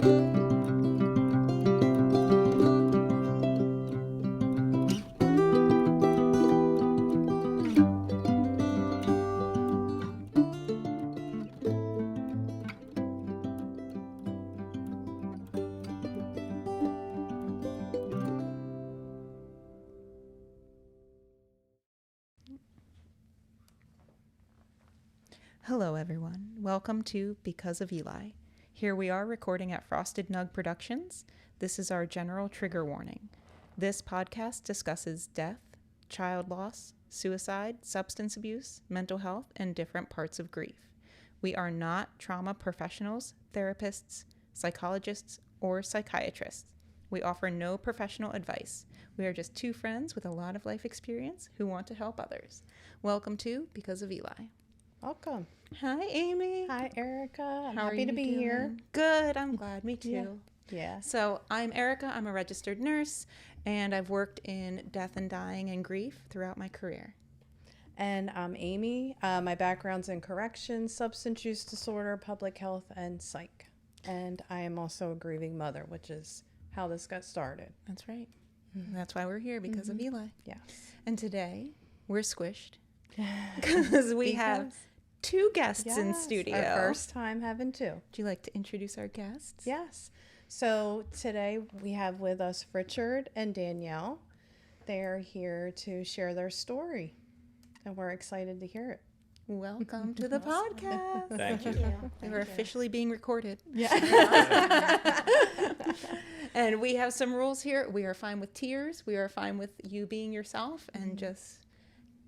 Hello, everyone. Welcome to Because of Eli. Here we are recording at Frosted Nug Productions. This is our general trigger warning. This podcast discusses death, child loss, suicide, substance abuse, mental health, and different parts of grief. We are not trauma professionals, therapists, psychologists, or psychiatrists. We offer no professional advice. We are just two friends with a lot of life experience who want to help others. Welcome to Because of Eli. Welcome. Hi, Amy. Hi, Erica. I'm How are happy to you be doing? here. Good. I'm glad. Me too. Yeah. So I'm Erica. I'm a registered nurse, and I've worked in death and dying and grief throughout my career. And I'm Amy. My background's in corrections, substance use disorder, public health, and psych. And I am also a grieving mother, which is how this got started. That's right. That's why we're here, because of Eli. Yes. And today we're squished because we have two guests in studio. Our first time having two. Would you like to introduce our guests? Yes. So today we have with us Richard and Danielle. They're here to share their story, and we're excited to hear it. Welcome to the podcast. Thank you. We're officially being recorded. Yeah. And we have some rules here. We are fine with tears. We are fine with you being yourself and just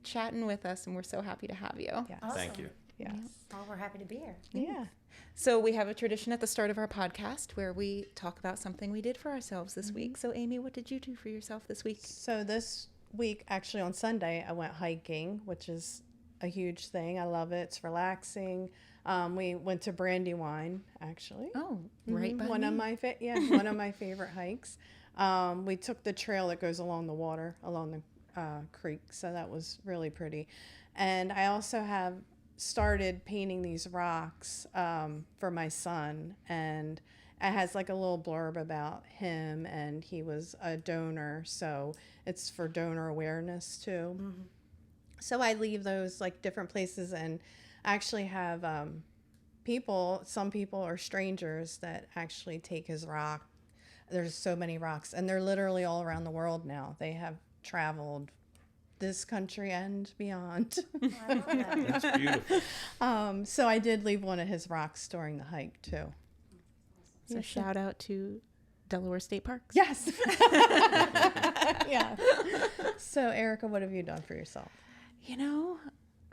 chatting with us. And we're so happy to have you. Yes. Thank you. Yes. Oh, we're happy to be here. Yeah. So we have a tradition at the start of our podcast where we talk about something we did for ourselves this week. So Amy, what did you do for yourself this week? So this week, actually on Sunday, I went hiking, which is a huge thing. I love it. It's relaxing. We went to Brandywine, actually. Oh, right by one me. of my one of my favorite hikes. We took the trail that goes along the water, along the creek, so that was really pretty. And I also have started painting these rocks for my son, and it has like a little blurb about him, and he was a donor, so it's for donor awareness too. So I leave those like different places, and actually have some people are strangers that actually take his rock. There's so many rocks, and they're literally all around the world now. They have traveled this country and beyond. I love that. That's beautiful. So I did leave one of his rocks during the hike too. So shout out to Delaware State Parks. Yes. Yeah. So Erica, what have you done for yourself? You know,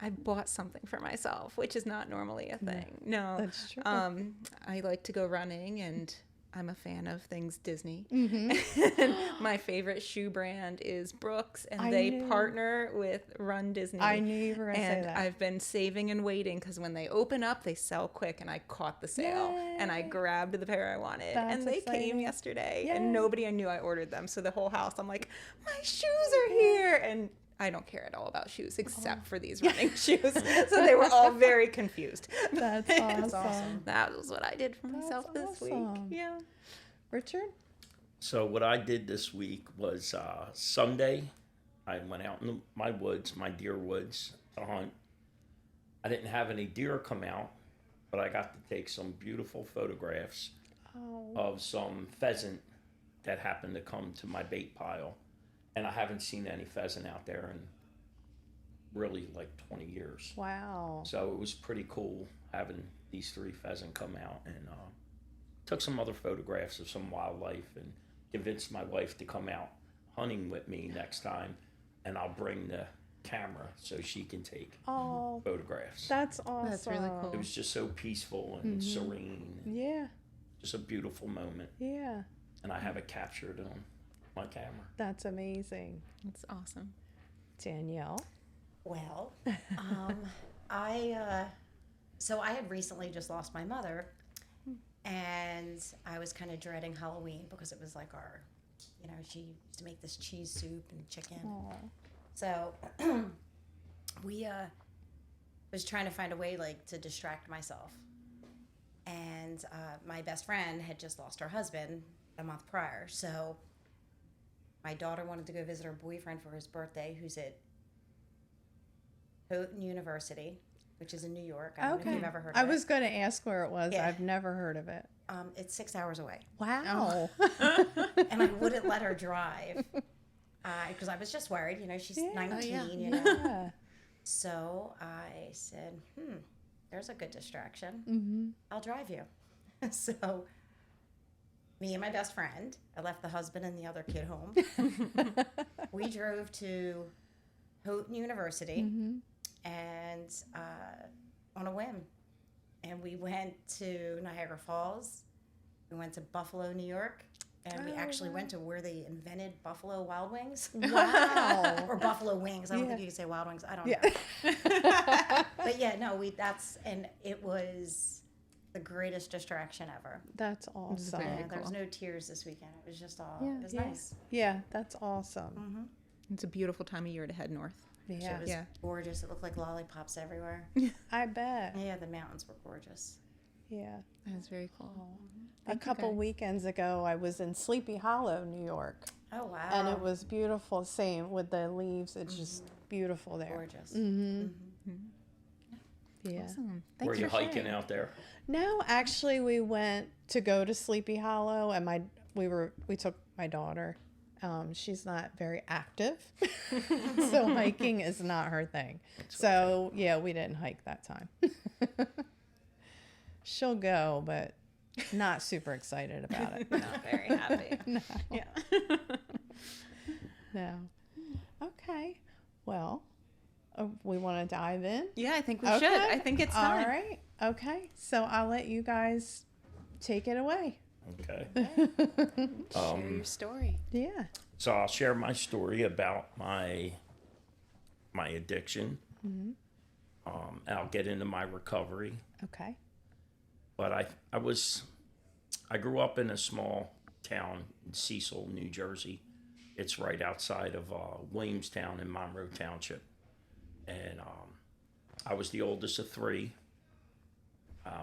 I bought something for myself, which is not normally a thing. No. That's true. I like to go running, and I'm a fan of things Disney. And my favorite shoe brand is Brooks, and they partner with Run Disney. I knew you were going to say And that. I've been saving and waiting because when they open up, they sell quick, and I caught the sale, and I grabbed the pair I wanted, That's and they came exciting. yesterday, Yay. and nobody I knew I ordered them. So the whole house, I'm like, my shoes are here, and I don't care at all about shoes except for these running shoes. So they were all very confused. That's awesome. That was what I did for myself this week. awesome. Yeah. Richard? So what I did this week was Sunday, I went out in my woods, my deer woods, to hunt. I didn't have any deer come out, but I got to take some beautiful photographs of some pheasant that happened to come to my bait pile. And I haven't seen any pheasant out there in really like 20 years. Wow. So it was pretty cool having these 3 pheasant come out, and took some other photographs of some wildlife, and convinced my wife to come out hunting with me next time, and I'll bring the camera so she can take photographs. That's awesome. That's really cool. It was just so peaceful and serene, and Yeah. just a beautiful moment, Yeah. and I have it captured on my camera. That's amazing. That's awesome. Danielle? Well, so I had recently just lost my mother, and I was kind of dreading Halloween because it was like she used to make this cheese soup and chicken. Aw. So we was trying to find a way like to distract myself, and And my best friend had just lost her husband a month prior. So my daughter wanted to go visit her boyfriend for his birthday, who's at Houghton University, which is in New York. I don't know if you've ever heard of I it. was going to ask where it was. Yeah. I've never heard of it. It's 6 hours away. Wow. And I wouldn't let her drive because I was just worried. You know, she's 19, you know. Yeah. So I said, there's a good distraction. Mm-hmm. I'll drive you. So me and my best friend, I left the husband and the other kid home. We drove to Houghton University and on a whim. And we went to Niagara Falls. We went to Buffalo, New York. And we actually went to where they invented Buffalo Wild Wings. Wow. Or Buffalo Wings. I don't Yeah. think you can say Wild Wings. I don't Yeah. know. But yeah, no, and it was the greatest distraction ever. That's awesome. very Yeah, there was cool. no tears this weekend. It was just all, Yeah, it was yeah. nice. Yeah, that's awesome. It's a beautiful time of year to head north. Yeah. It was Yeah. gorgeous. It looked like lollipops everywhere. I bet. Yeah, the mountains were gorgeous. Yeah. That's very cool. A Thank you, couple guys. weekends ago, I was in Sleepy Hollow, New York, Oh, wow. and it was beautiful. Same with the leaves; it's just beautiful there. gorgeous. Yeah. Awesome. Were Thanks you for hiking sharing. out there? No, actually, we went to go to Sleepy Hollow, and we took my daughter. She's not very active, so hiking is not her thing. So yeah, we didn't hike that time. She'll go, but not super excited about it. Not very happy. No. Okay. Well, we want to dive in. Yeah, I think we should. I think it's time. All right. Okay. So I'll let you guys take it away. Okay. Share your story. Yeah. So I'll share my story about my addiction. I'll get into my recovery. Okay. But I grew up in a small town in Cecil, New Jersey. It's right outside of Williamstown in Monroe Township. And I was the oldest of three.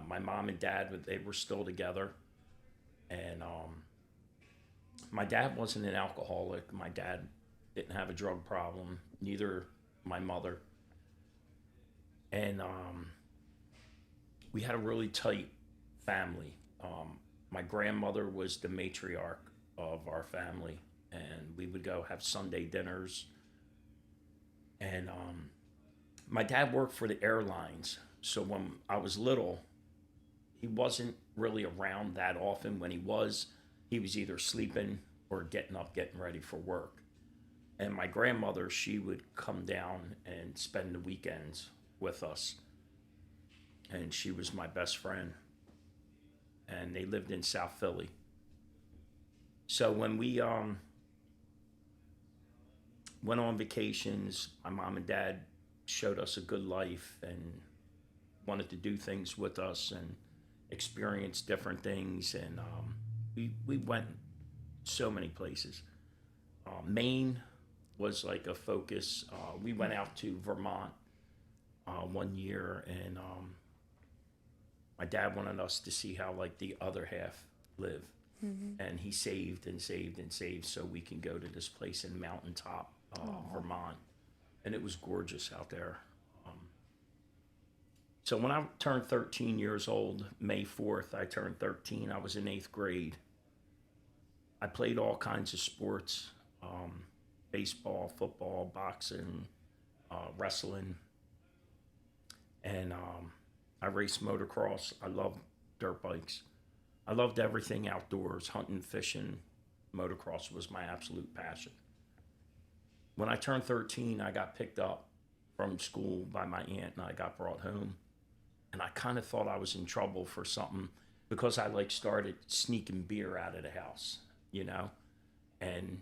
My mom and dad, they were still together. And my dad wasn't an alcoholic. My dad didn't have a drug problem, neither my mother. And we had a really tight family. My grandmother was the matriarch of our family, and we would go have Sunday dinners. And my dad worked for the airlines, so when I was little, he wasn't really around that often. When he was either sleeping or getting up, getting ready for work. And my grandmother, she would come down and spend the weekends with us. And she was my best friend. And they lived in South Philly. So when we went on vacations, my mom and dad showed us a good life and wanted to do things with us and experience different things. And we went so many places. Maine was like a focus. We went out to Vermont one year, and my dad wanted us to see how like the other half live. And he saved and saved and saved so we can go to this place in Mountaintop, Vermont. And it was gorgeous out there. So when I turned 13 years old, May 4th, I turned 13. I was in 8th grade. I played all kinds of sports, baseball, football, boxing, wrestling. And I raced motocross. I loved dirt bikes. I loved everything outdoors, hunting, fishing. Motocross was my absolute passion. When I turned 13, I got picked up from school by my aunt and I got brought home. And I kind of thought I was in trouble for something because I like started sneaking beer out of the house, you know? And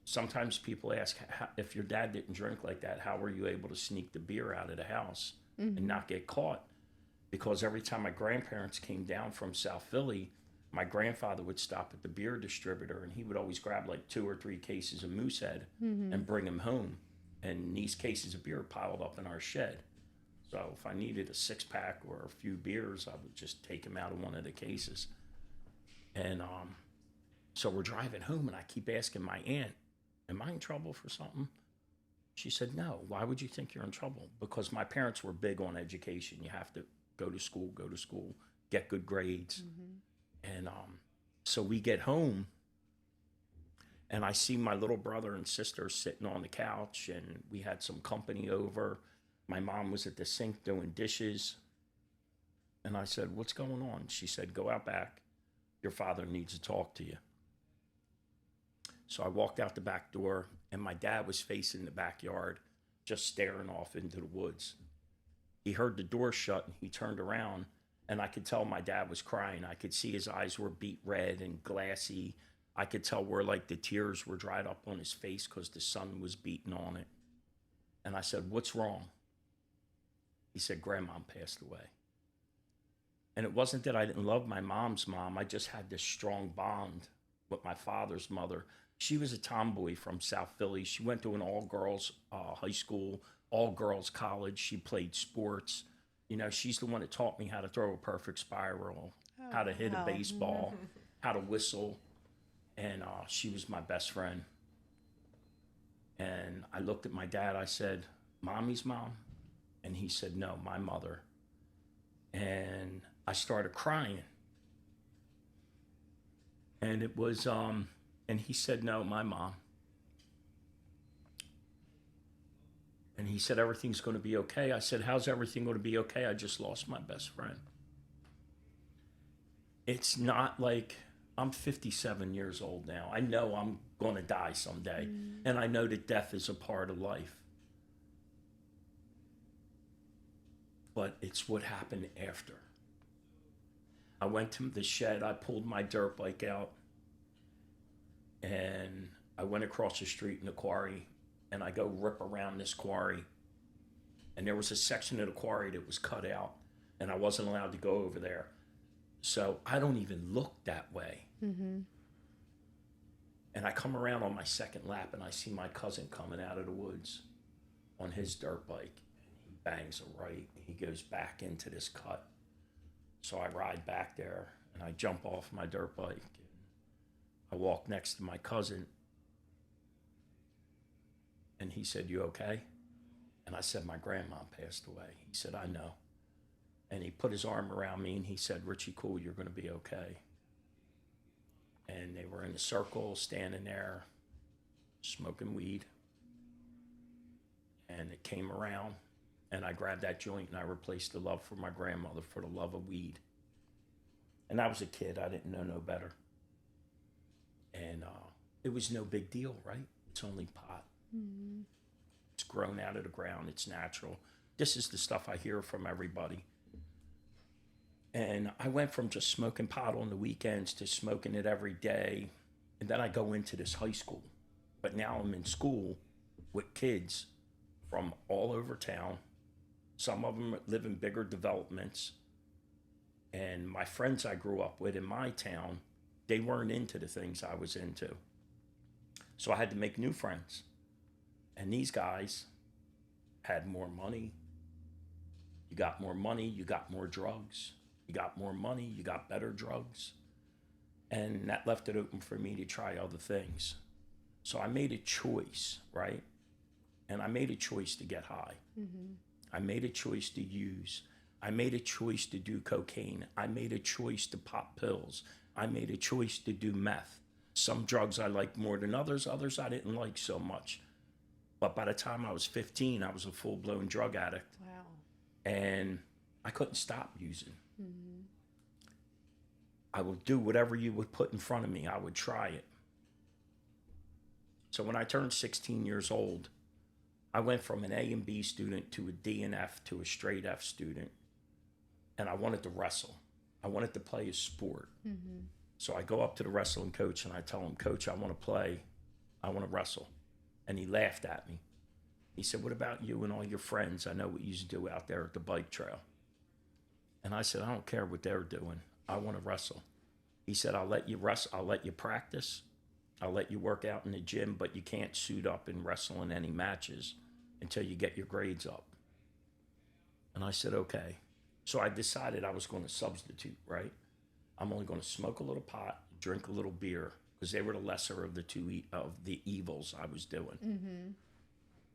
sometimes people ask, if your dad didn't drink like that, how were you able to sneak the beer out of the house and not get caught? Because every time my grandparents came down from South Philly, my grandfather would stop at the beer distributor and he would always grab like 2 or 3 cases of Moosehead and bring them home. And these cases of beer piled up in our shed. So if I needed a 6-pack or a few beers, I would just take them out of one of the cases. And so we're driving home, and I keep asking my aunt, am I in trouble for something? She said, no. Why would you think you're in trouble? Because my parents were big on education. You have to go to school, get good grades. And so we get home, and I see my little brother and sister sitting on the couch, and we had some company over. My mom was at the sink doing dishes. And I said, what's going on? She said, go out back. Your father needs to talk to you. So I walked out the back door, and my dad was facing the backyard, just staring off into the woods. He heard the door shut, and he turned around, and I could tell my dad was crying. I could see his eyes were beet red and glassy. I could tell where like the tears were dried up on his face because the sun was beating on it. And I said, what's wrong? He said, Grandma passed away. And it wasn't that I didn't love my mom's mom. I just had this strong bond with my father's mother. She was a tomboy from South Philly. She went to an all-girls high school, all-girls college. She played sports. You know, she's the one that taught me how to throw a perfect spiral, how to hit a baseball, how to whistle. And she was my best friend. And I looked at my dad. I said, Mommy's mom? And he said, no, my mother. And I started crying. And it was, and he said, no, my mom. And he said, everything's going to be okay. I said, how's everything going to be okay? I just lost my best friend. It's not like I'm 57 years old now. I know I'm going to die someday. And I know that death is a part of life. But it's what happened after. I went to the shed, I pulled my dirt bike out, and I went across the street in the quarry, and I go rip around this quarry. And there was a section of the quarry that was cut out, and I wasn't allowed to go over there. So I don't even look that way. And I come around on my second lap, and I see my cousin coming out of the woods on his dirt bike. Bangs a right, he goes back into this cut. So I ride back there, and I jump off my dirt bike. And I walk next to my cousin, and he said, you okay? And I said, my grandma passed away. He said, I know. And he put his arm around me, and he said, Richie, cool, you're going to be okay. And they were in a circle, standing there, smoking weed. And it came around. And I grabbed that joint, and I replaced the love for my grandmother for the love of weed. And I was a kid. I didn't know no better. And it was no big deal, right? It's only pot. It's grown out of the ground. It's natural. This is the stuff I hear from everybody. And I went from just smoking pot on the weekends to smoking it every day. And then I go into this high school. But now I'm in school with kids from all over town. Some of them live in bigger developments. And my friends I grew up with in my town, they weren't into the things I was into. So I had to make new friends. And these guys had more money. You got more money, you got more drugs. You got more money, you got better drugs. And that left it open for me to try other things. So I made a choice, right? And I made a choice to get high. I made a choice to use. I made a choice to do cocaine. I made a choice to pop pills. I made a choice to do meth. Some drugs I liked more than others. Others I didn't like so much. But by the time I was 15, I was a full-blown drug addict. Wow. And I couldn't stop using. I would do whatever you would put in front of me. I would try it. So when I turned 16 years old, I went from an A and B student to a D and F to a straight F student. And I wanted to wrestle. I wanted to play a sport. So I go up to the wrestling coach and I tell him, Coach, I want to play. I want to wrestle. And he laughed at me. He said, what about you and all your friends? I know what you do out there at the bike trail. And I said, I don't care what they're doing. I want to wrestle. He said, I'll let you wrestle. I'll let you practice. I'll let you work out in the gym, but you can't suit up and wrestle in any matches until you get your grades up. And I said, okay. So I decided I was going to substitute, right? I'm only going to smoke a little pot, drink a little beer, because they were the lesser of the of the evils I was doing. Mm-hmm.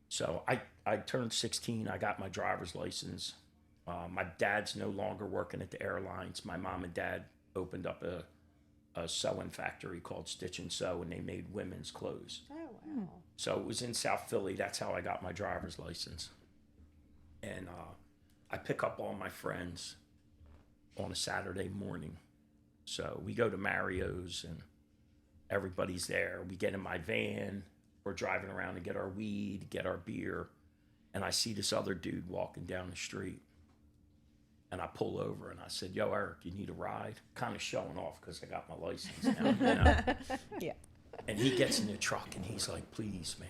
So I turned 16. I got my driver's license. My dad's no longer working at the airlines. My mom and dad opened up a sewing factory called Stitch and Sew, and they made women's clothes. Oh, wow. So it was in South Philly. That's how I got my driver's license. And I pick up all my friends on a Saturday morning. So we go to Mario's and everybody's there. We get in my van. We're driving around to get our weed, get our beer. And I see this other dude walking down the street. And I pull over and I said, yo, Eric, you need a ride? Kind of showing off because I got my license now, you know? Yeah. And he gets in the truck and he's like, please, man.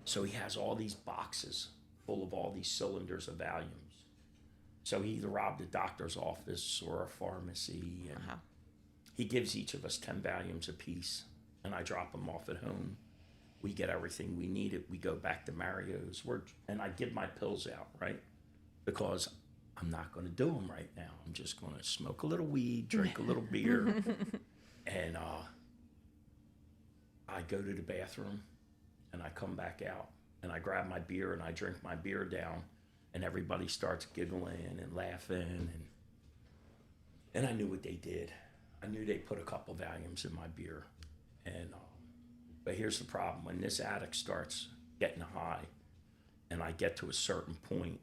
So he has all these boxes full of all these cylinders of Valiums. So he either robbed a doctor's office or a pharmacy. And he gives each of us 10 Valiums apiece. And I drop them off at home. We get everything we needed. We go back to Mario's. And I give my pills out, right? Because I'm not going to do them right now. I'm just going to smoke a little weed, drink a little beer. And I go to the bathroom and I come back out and I grab my beer and I drink my beer down and everybody starts giggling and laughing. And I knew what they did. I knew they put a couple Valiums in my beer. And but here's the problem. When this addict starts getting high and I get to a certain point,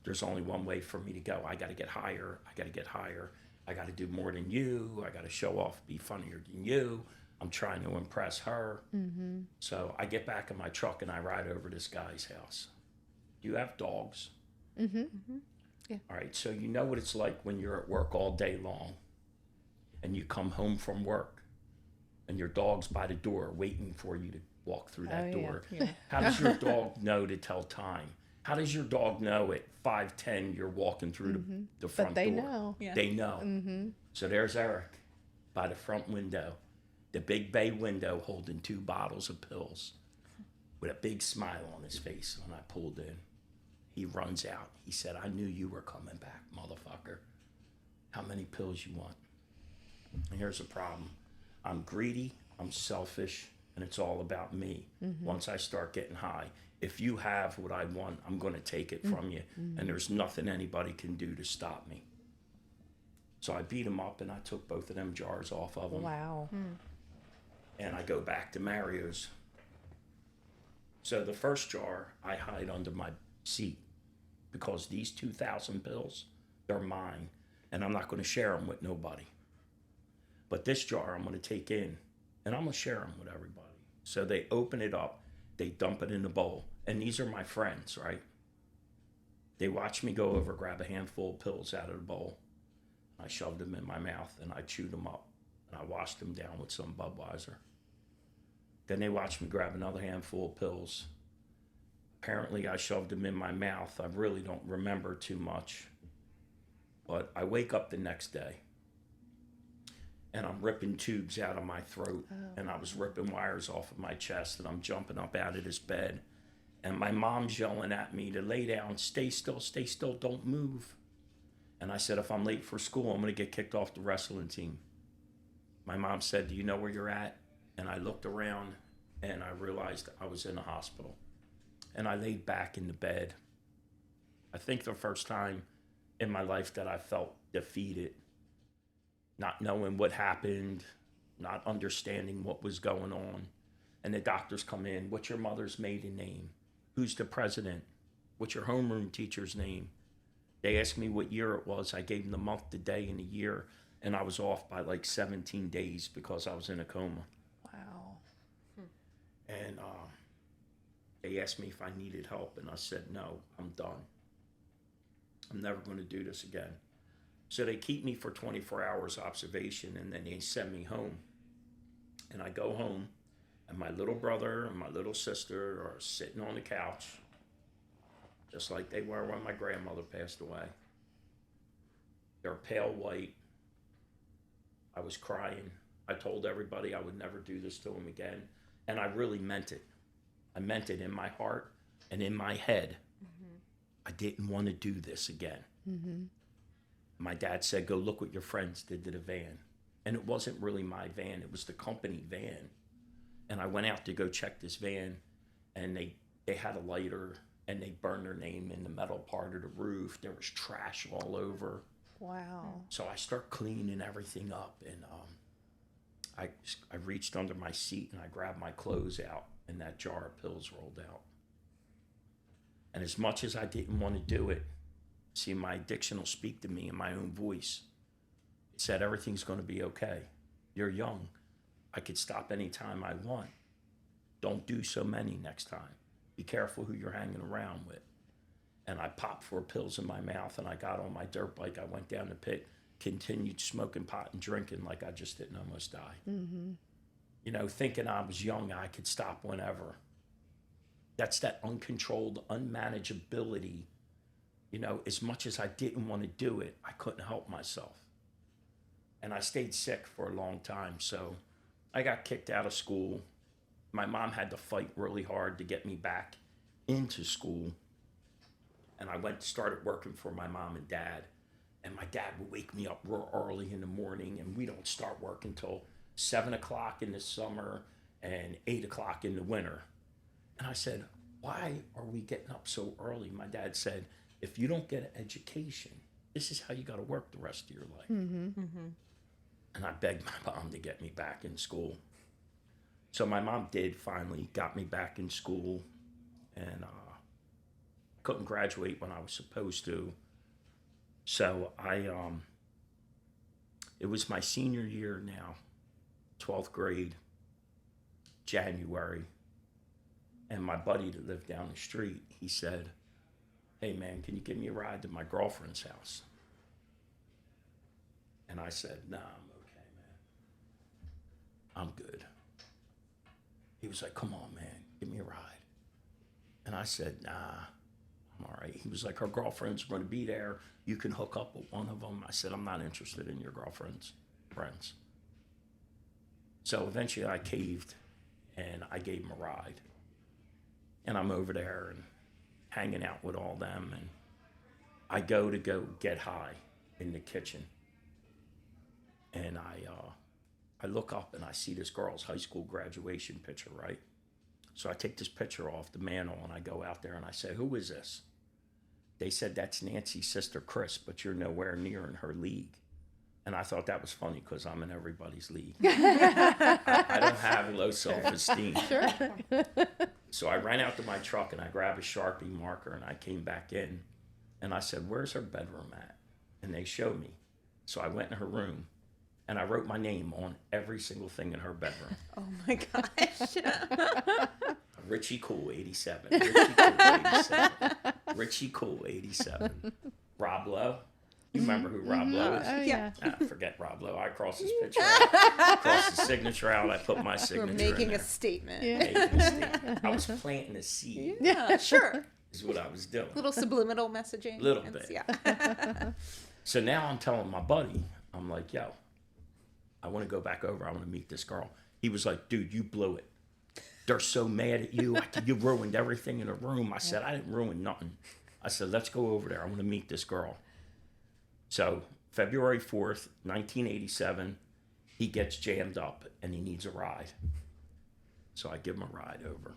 there's only one way for me to go. I got to get higher. I got to get higher. I got to do more than you. I got to show off, be funnier than you. I'm trying to impress her. Mm-hmm. So I get back in my truck and I ride over to this guy's house. Do you have dogs? Mm-hmm. Mm-hmm. Yeah. All right. So you know what it's like when you're at work all day long and you come home from work and your dog's by the door waiting for you to walk through that door. Yeah. How does your dog know to tell time? How does your dog know at 5:10 you're walking through the front But they door? know. Yeah. They know. Mm-hmm. So there's Eric by the front window, the big bay window, holding 2 bottles of pills with a big smile on his face when I pulled in. He runs out. He said, I knew you were coming back, motherfucker. How many pills you want? And here's the problem. I'm greedy, I'm selfish, and it's all about me. Mm-hmm. Once I start getting high, if you have what I want, I'm going to take it from you. Mm-hmm. And there's nothing anybody can do to stop me. So I beat him up and I took both of them jars off of him. Wow. And I go back to Mario's. So the first jar I hide under my seat because these 2,000 pills, they're mine. And I'm not going to share them with nobody. But this jar I'm going to take in and I'm going to share them with everybody. So they open it up, they dump it in the bowl. And these are my friends, right? They watch me go over, grab a handful of pills out of the bowl. I shoved them in my mouth and I chewed them up. And I washed them down with some Budweiser. Then they watched me grab another handful of pills. Apparently I shoved them in my mouth. I really don't remember too much. But I wake up the next day and I'm ripping tubes out of my throat. And I was ripping wires off of my chest and I'm jumping up out of this bed. And my mom's yelling at me to lay down, stay still, don't move. And I said, if I'm late for school, I'm going to get kicked off the wrestling team. My mom said, do you know where you're at? And I looked around and I realized I was in a hospital. And I laid back in the bed. I think the first time in my life that I felt defeated, not knowing what happened, not understanding what was going on. And the doctors come in, what's your mother's maiden name? Who's the president? What's your homeroom teacher's name? They asked me what year it was. I gave them the month, the day, and the year. And I was off by like 17 days because I was in a coma. Wow. And they asked me if I needed help. And I said, no, I'm done. I'm never going to do this again. So they keep me for 24 hours observation and then they send me home. And I go home and my little brother and my little sister are sitting on the couch just like they were when my grandmother passed away. They're pale white. I was crying. I told everybody I would never do this to them again. And I really meant it. I meant it in my heart and in my head. Mm-hmm. I didn't want to do this again. My dad said, go look what your friends did to the van. And it wasn't really my van, it was the company van. And I went out to go check this van, and they had a lighter, and they burned their name in the metal part of the roof. There was trash all over. Wow. So I start cleaning everything up, and I reached under my seat and I grabbed my clothes out, and that jar of pills rolled out. And as much as I didn't want to do it, see, my addiction will speak to me in my own voice. It said, everything's going to be okay. You're young. I could stop anytime I want. Don't do so many next time. Be careful who you're hanging around with. And I popped 4 pills in my mouth, and I got on my dirt bike. I went down the pit, continued smoking pot and drinking like I just didn't almost die. You know, thinking I was young, I could stop whenever. That's that uncontrolled unmanageability. You know, as much as I didn't want to do it, I couldn't help myself. And I stayed sick for a long time. So I got kicked out of school. My mom had to fight really hard to get me back into school. And I started working for my mom and dad. And my dad would wake me up real early in the morning, and we don't start work until 7 o'clock in the summer and 8 o'clock in the winter. And I said, why are we getting up so early? My dad said, if you don't get an education, this is how you got to work the rest of your life. And I begged my mom to get me back in school. So my mom did finally got me back in school, and couldn't graduate when I was supposed to. So it was my senior year now, 12th grade, January. And my buddy that lived down the street, he said, hey man, can you give me a ride to my girlfriend's house? And I said, nah, I'm okay, man. I'm good. He was like, come on, man, give me a ride. And I said, nah, I'm all right. He was like, her girlfriend's going to be there. You can hook up with one of them. I said, I'm not interested in your girlfriend's friends. So eventually I caved, and I gave him a ride. And I'm over there and hanging out with all them. And I go get high in the kitchen. And I look up and I see this girl's high school graduation picture, right? So I take this picture off the mantle and I go out there and I say, who is this? They said, that's Nancy's sister, Chris, but you're nowhere near in her league. And I thought that was funny because I'm in everybody's league. I don't have low self-esteem. Sure. So I ran out to my truck and I grabbed a Sharpie marker and I came back in and I said, where's her bedroom at? And they showed me. So I went in her room and I wrote my name on every single thing in her bedroom. Oh my gosh. Richie Cool 87. Richie Cool 87. Richie Cool 87. Rob Lowe. You remember who Rob Lowe is? Oh, yeah. Forget Rob Lowe. I crossed his picture out. Crossed his signature out. I put my We're signature making in a there. statement. Yeah. Making a statement. I was planting a seed. Yeah, sure. Is what I was doing. Little subliminal messaging. Little It's- bit. Yeah. So now I'm telling my buddy, I'm like, yo, I want to go back over. I want to meet this girl. He was like, dude, you blew it. They're so mad at you. You ruined everything in the room. I said, I didn't ruin nothing. I said, let's go over there. I want to meet this girl. So February 4th, 1987, he gets jammed up and he needs a ride. So I give him a ride over.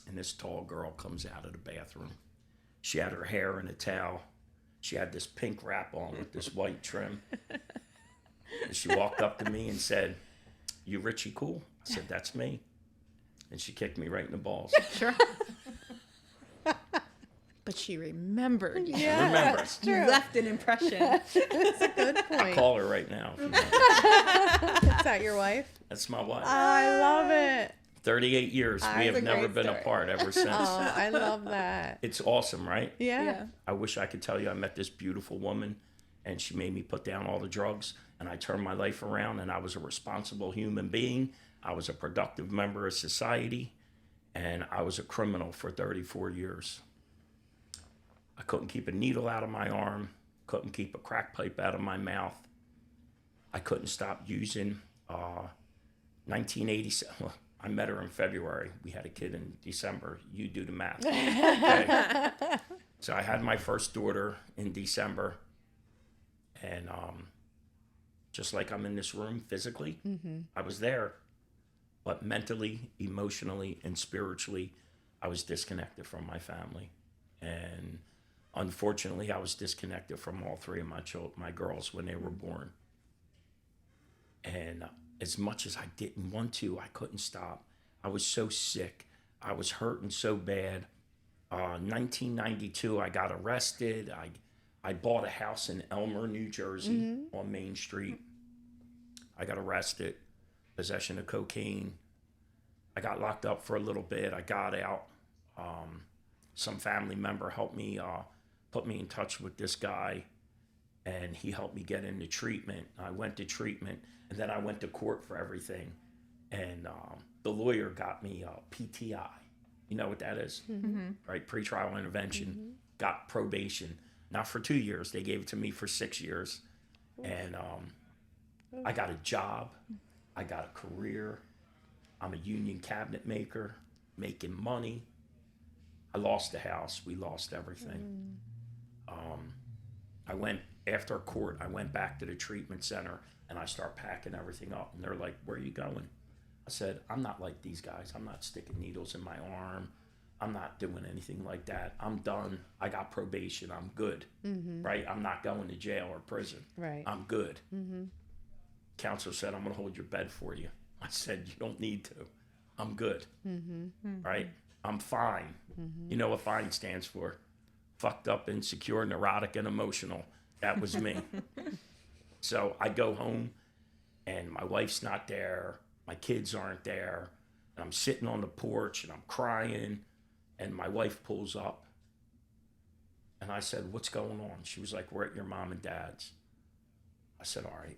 And this tall girl comes out of the bathroom. She had her hair in a towel. She had this pink wrap on with this white trim. And she walked up to me and said, you Richie Cool? I said, that's me. And she kicked me right in the balls. Sure. But she remembered you. Yeah, Remember. that's You true. left an impression. That's a good point. Call her right now. If you want. Is that your wife? That's my wife. I love it. 38 years. We That's have a never great been story. apart ever since. Oh, I love that. It's awesome, right? Yeah. I wish I could tell you I met this beautiful woman and she made me put down all the drugs and I turned my life around and I was a responsible human being. I was a productive member of society and I was a criminal for 34 years. I couldn't keep a needle out of my arm, couldn't keep a crack pipe out of my mouth. I couldn't stop using. 1987, well, I met her in February. We had a kid in December. You do the math. Okay. So I had my first daughter in December, and just like I'm in this room physically, I was there, but mentally, emotionally, and spiritually, I was disconnected from my family. And unfortunately, I was disconnected from all three of my girls when they were born. And as much as I didn't want to, I couldn't stop. I was so sick. I was hurting so bad. 1992, I got arrested. I bought a house in Elmer, New Jersey on Main Street. I got arrested, possession of cocaine. I got locked up for a little bit. I got out. Some family member helped me, put me in touch with this guy, and he helped me get into treatment. I went to treatment, and then I went to court for everything. And the lawyer got me PTI. You know what that is, right? Pretrial intervention. Got probation. Not for 2 years. They gave it to me for 6 years. And I got a job. I got a career. I'm a union cabinet maker, making money. I lost the house. We lost everything. I went, after court, I went back to the treatment center, and I start packing everything up. And they're like, where are you going? I said, I'm not like these guys. I'm not sticking needles in my arm. I'm not doing anything like that. I'm done. I got probation. I'm good, right? I'm not going to jail or prison. Right. I'm good. Counselor said, I'm going to hold your bed for you. I said, you don't need to. I'm good, right? I'm fine. You know what fine stands for? Fucked up, insecure, neurotic, and emotional. That was me. So I go home, and my wife's not there. My kids aren't there. And I'm sitting on the porch, and I'm crying. And my wife pulls up. And I said, what's going on? She was like, we're at your mom and dad's. I said, all right.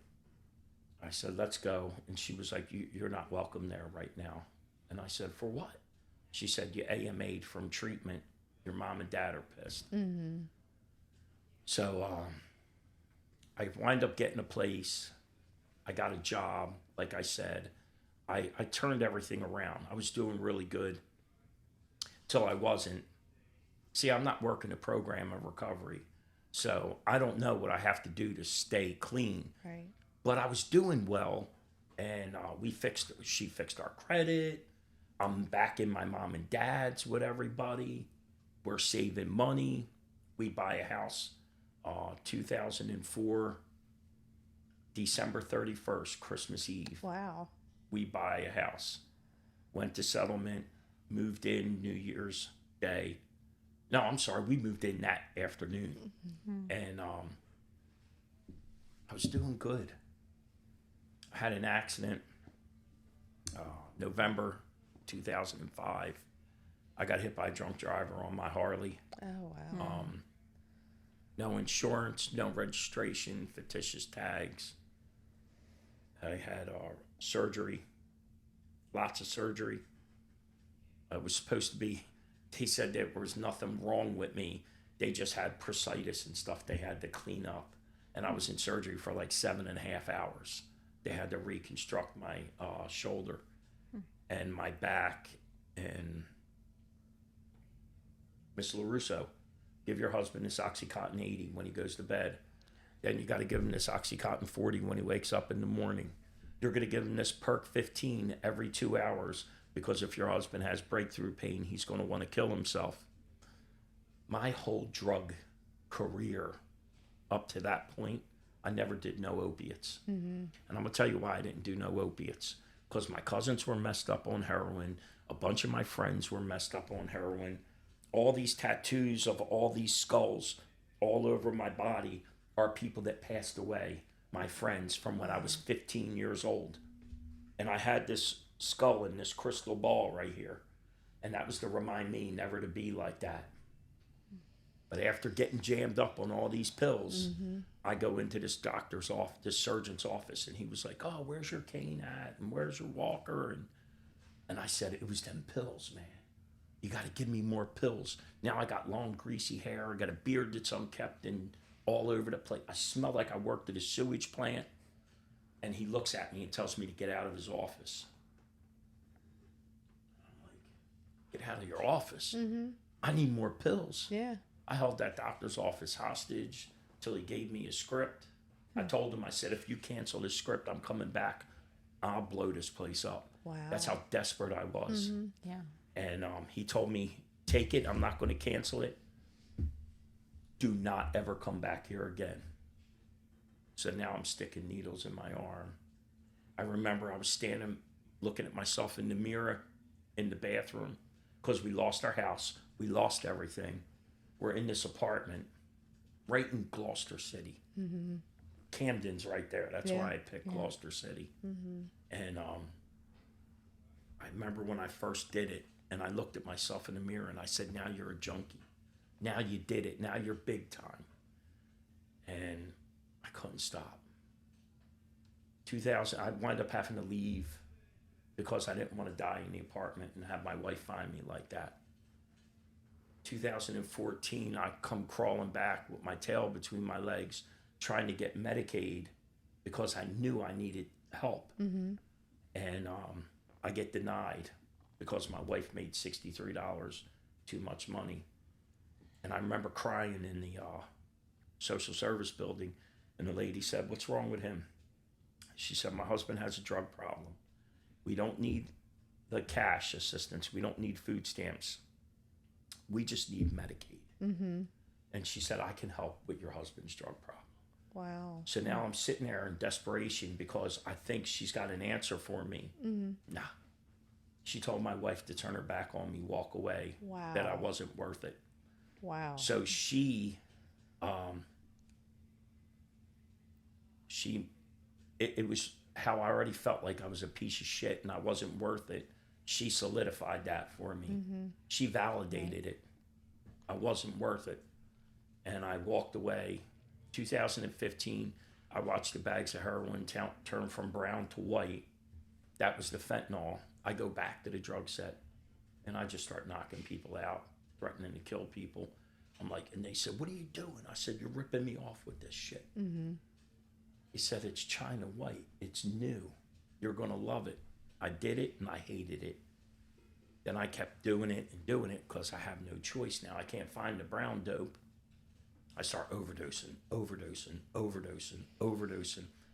I said, let's go. And she was like, you're not welcome there right now. And I said, for what? She said, you AMA'd from treatment. Your mom and dad are pissed. So I wind up getting a place. I got a job, like I said. I turned everything around. I was doing really good till I wasn't. See, I'm not working a program of recovery, so I don't know what I have to do to stay clean. Right. But I was doing well, and she fixed our credit. I'm back in my mom and dad's with everybody. We're saving money. We buy a house, 2004, December 31st, Christmas Eve. Wow. We buy a house. Went to settlement, moved in New Year's Day. No, I'm sorry, we moved in that afternoon. And I was doing good. I had an accident, November 2005. I got hit by a drunk driver on my Harley. Oh, wow. No insurance, no registration, fictitious tags. I had surgery, lots of surgery. It was supposed to be, they said there was nothing wrong with me. They just had bursitis and stuff they had to clean up. And I was in surgery for like 7.5 hours. They had to reconstruct my shoulder and my back. And Miss LaRusso, give your husband this Oxycontin 80 when he goes to bed. Then you got to give him this Oxycontin 40 when he wakes up in the morning. You're going to give him this Perk 15 every 2 hours, because if your husband has breakthrough pain, he's going to want to kill himself. My whole drug career up to that point, I never did no opiates. And I'm going to tell you why I didn't do no opiates. Because my cousins were messed up on heroin. A bunch of my friends were messed up on heroin. All these tattoos of all these skulls all over my body are people that passed away, my friends, from when I was 15 years old. And I had this skull and this crystal ball right here. And that was to remind me never to be like that. But after getting jammed up on all these pills, I go into this doctor's office, this surgeon's office, and he was like, oh, where's your cane at? And where's your walker? And I said, it was them pills, man. You got to give me more pills. Now I got long, greasy hair. I got a beard that's unkept and all over the place. I smell like I worked at a sewage plant. And he looks at me and tells me to get out of his office. I'm like, get out of your office? I need more pills. Yeah. I held that doctor's office hostage till he gave me a script. I told him, I said, if you cancel this script, I'm coming back. I'll blow this place up. Wow. That's how desperate I was. Yeah. And he told me, take it. I'm not going to cancel it. Do not ever come back here again. So now I'm sticking needles in my arm. I remember I was standing looking at myself in the mirror in the bathroom because we lost our house. We lost everything. We're in this apartment right in Gloucester City. Camden's right there. That's why I picked Gloucester City. And I remember when I first did it, and I looked at myself in the mirror and I said, now you're a junkie. Now you did it. Now you're big time. And I couldn't stop. 2000, I wound up having to leave because I didn't want to die in the apartment and have my wife find me like that. 2014, I come crawling back with my tail between my legs, trying to get Medicaid because I knew I needed help. And I get denied because my wife made $63, too much money. And I remember crying in the social service building, and the lady said, what's wrong with him? She said, my husband has a drug problem. We don't need the cash assistance. We don't need food stamps. We just need Medicaid. And she said, I can help with your husband's drug problem. Wow. So now I'm sitting there in desperation because I think she's got an answer for me. Nah. She told my wife to turn her back on me, walk away, Wow. that I wasn't worth it. Wow. So it was how I already felt like I was a piece of shit and I wasn't worth it. She solidified that for me. She validated it. I wasn't worth it. And I walked away. 2015, I watched the bags of heroin turn from brown to white. That was the fentanyl. I go back to the drug set and I just start knocking people out, threatening to kill people. I'm like, and they said, what are you doing? I said, you're ripping me off with this shit. He said, it's China white. It's new. You're going to love it. I did it and I hated it. Then I kept doing it because I have no choice now. I can't find the brown dope. I start overdosing.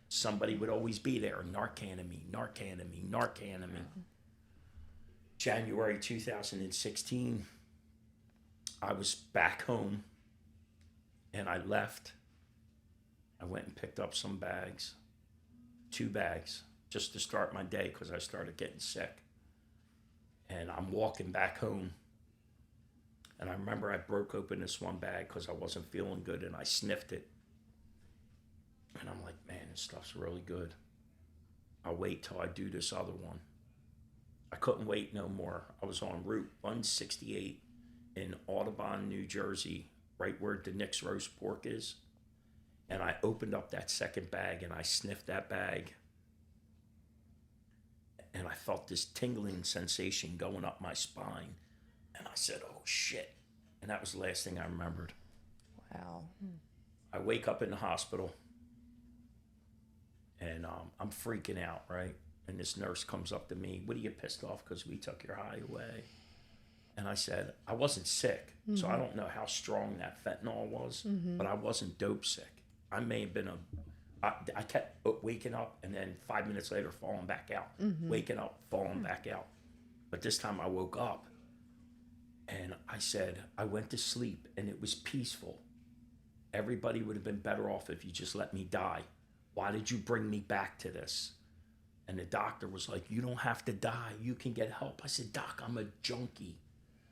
Somebody would always be there. Narcanamine. January 2016, I was back home and I left. I went and picked up some bags, 2 bags, just to start my day because I started getting sick. And I'm walking back home. And I remember I broke open this one bag because I wasn't feeling good and I sniffed it. And I'm like, man, this stuff's really good. I'll wait till I do this other one. I couldn't wait no more. I was on Route 168 in Audubon, New Jersey, right where the Nick's roast pork is. And I opened up that second bag and I sniffed that bag. And I felt this tingling sensation going up my spine. And I said, oh shit. And that was the last thing I remembered. Wow. I wake up in the hospital and I'm freaking out, right? And this nurse comes up to me, what are you pissed off because we took your high away? And I said, I wasn't sick. So I don't know how strong that fentanyl was, but I wasn't dope sick. I may have been I kept waking up and then 5 minutes later falling back out, waking up, falling back out. But this time I woke up and I said, I went to sleep and it was peaceful. Everybody would have been better off if you just let me die. Why did you bring me back to this? And the doctor was like, you don't have to die. You can get help. I said, Doc, I'm a junkie.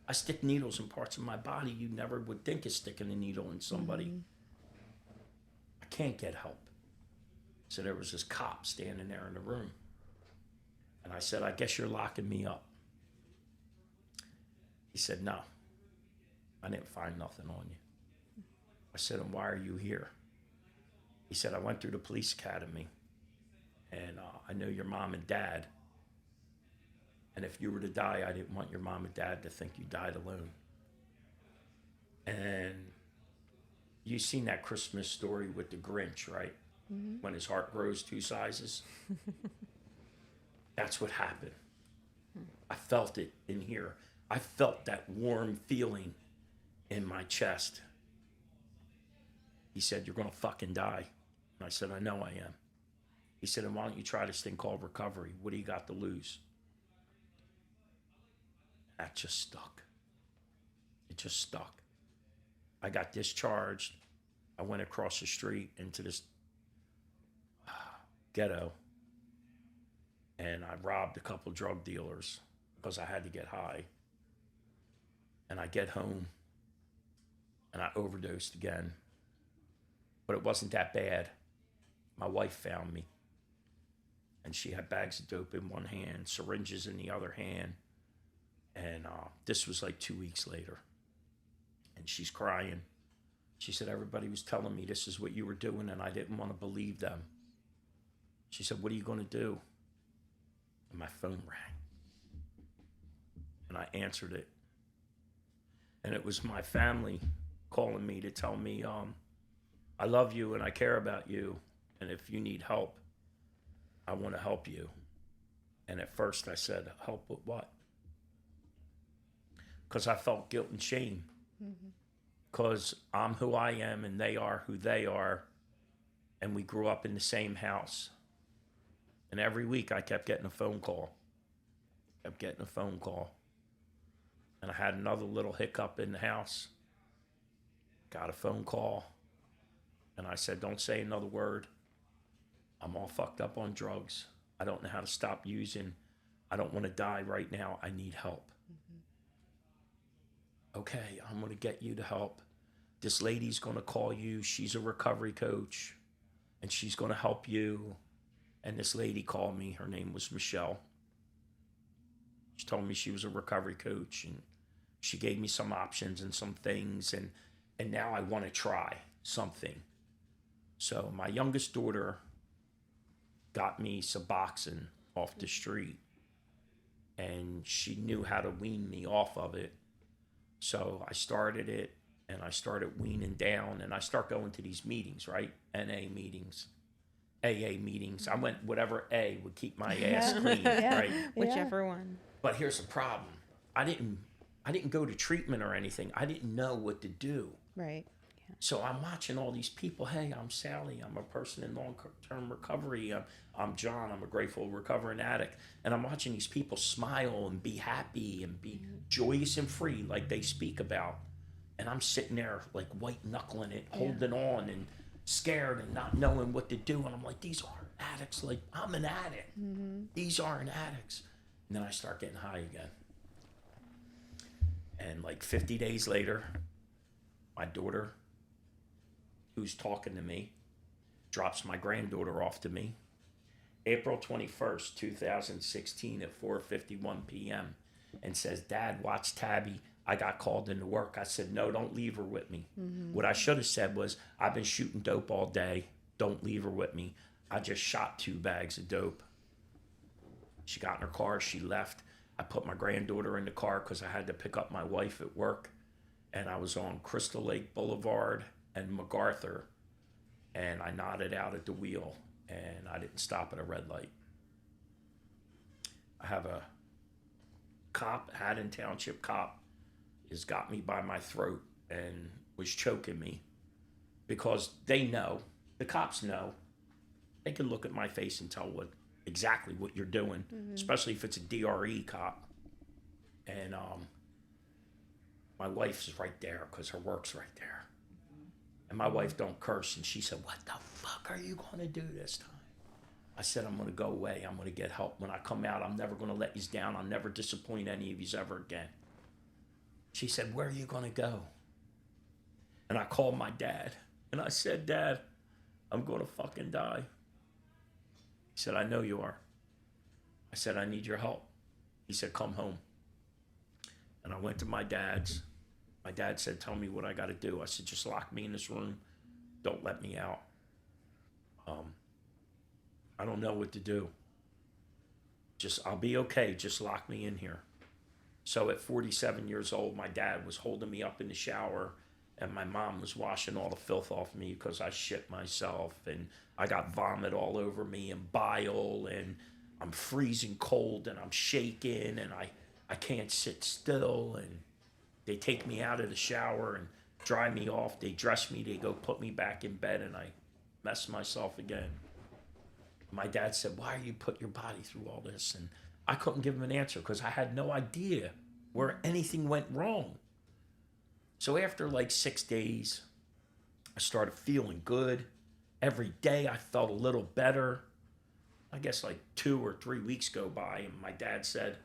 I stick needles in parts of my body you never would think of sticking a needle in somebody. I can't get help. So there was this cop standing there in the room. And I said, I guess you're locking me up. He said, no, I didn't find nothing on you. I said, and why are you here? He said, I went through the police academy and I know your mom and dad. And if you were to die, I didn't want your mom and dad to think you died alone. And you've seen that Christmas story with the Grinch, right? When his heart grows 2 sizes. That's what happened. I felt it in here. I felt that warm feeling in my chest. He said, "You're going to fucking die." And I said, "I know I am." He said, "And why don't you try this thing called recovery? What do you got to lose?" That just stuck. It just stuck. I got discharged. I went across the street into this ghetto, and I robbed a couple drug dealers because I had to get high. And I get home, and I overdosed again. But it wasn't that bad. My wife found me, and she had bags of dope in one hand, syringes in the other hand. And this was like 2 weeks later. And she's crying. She said, "Everybody was telling me this is what you were doing, and I didn't want to believe them." She said, "What are you going to do?" And my phone rang. And I answered it. And it was my family calling me to tell me, "I love you and I care about you. And if you need help, I want to help you." And at first I said, "Help with what?" Because I felt guilt and shame. Because I'm who I am and they are who they are. And we grew up in the same house. And every week I kept getting a phone call. And I had another little hiccup in the house. Got a phone call. And I said, "Don't say another word. I'm all fucked up on drugs. I don't know how to stop using. I don't want to die right now. I need help." "Okay, I'm going to get you to help. This lady's going to call you. She's a recovery coach, and she's going to help you." And this lady called me. Her name was Michelle. She told me she was a recovery coach, and she gave me some options and some things, and now I want to try something. So my youngest daughter got me Suboxone off the street, and she knew how to wean me off of it. So I started it, and I started weaning down, and I start going to these meetings, right? NA meetings, AA meetings. I went whatever A would keep my ass clean, right? Whichever one. But here's the problem. I didn't go to treatment or anything. I didn't know what to do. Right. So I'm watching all these people. "Hey, I'm Sally. I'm a person in long-term recovery. I'm John. I'm a grateful recovering addict." And I'm watching these people smile and be happy and be joyous and free like they speak about. And I'm sitting there like white-knuckling it, holding on and scared and not knowing what to do. And I'm like, these aren't addicts. Like, I'm an addict. These aren't addicts. And then I start getting high again. And like 50 days later, my daughter, who's talking to me, drops my granddaughter off to me. April 21st, 2016 at 4:51 p.m. and says, "Dad, watch Tabby. I got called into work." I said, "No, don't leave her with me." What I should have said was, "I've been shooting dope all day. Don't leave her with me." I just shot 2 bags of dope. She got in her car. She left. I put my granddaughter in the car because I had to pick up my wife at work. And I was on Crystal Lake Boulevard and MacArthur. And I nodded out at the wheel. And I didn't stop at a red light. I have a cop, Haddon Township cop, has got me by my throat and was choking me because they know, the cops know, they can look at my face and tell exactly what you're doing, especially if it's a DRE cop. And my wife's right there because her work's right there. And my wife don't curse, and she said, "What the fuck are you going to do this time?" I said, "I'm going to go away. I'm going to get help. When I come out, I'm never going to let you down. I'll never disappoint any of you ever again." She said, "Where are you going to go?" And I called my dad, and I said, "Dad, I'm going to fucking die." He said, "I know you are." I said, "I need your help." He said, "Come home." And I went to my dad's. My dad said, "Tell me what I got to do." I said, "Just lock me in this room. Don't let me out. I don't know what to do. I'll be okay. Just lock me in here." So at 47 years old, my dad was holding me up in the shower, and my mom was washing all the filth off me because I shit myself, and I got vomit all over me and bile, and I'm freezing cold, and I'm shaking, and I can't sit still. And they take me out of the shower, and dry me off, they dress me, they go put me back in bed, and I mess myself again. My dad said, why are you put your body through all this? And I couldn't give him an answer because I had no idea where anything went wrong. So after like 6 days, I started feeling good. Every day I felt a little better. I guess like 2 or 3 weeks go by, and my dad said,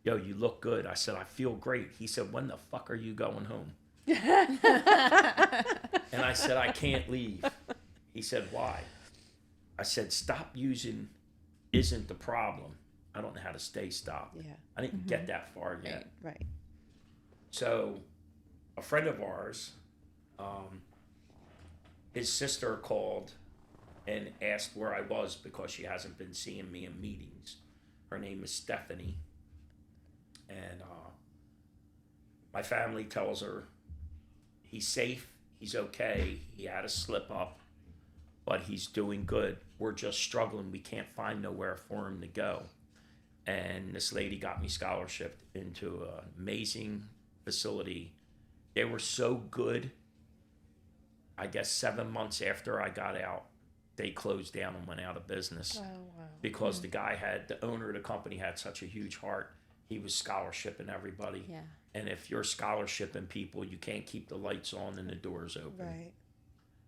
yo, you look good. I said, I feel great. He said, when the fuck are you going home? And I said, I can't leave. He said, why? I said, stop using isn't the problem. I don't know how to stay stopped. Yeah. I didn't get that far yet. Right. So a friend of ours, his sister called and asked where I was because she hasn't been seeing me in meetings. Her name is Stephanie. And my family tells her he's safe, he's okay, he had a slip up, but he's doing good. We're just struggling. We can't find nowhere for him to go. And this lady got me scholarship into an amazing facility. They were so good. I guess 7 months after I got out, they closed down and went out of business. Oh, wow. Because the owner of the company had such a huge heart. He was scholarshiping everybody. Yeah. And if you're scholarshiping people, you can't keep the lights on and the doors open. Right.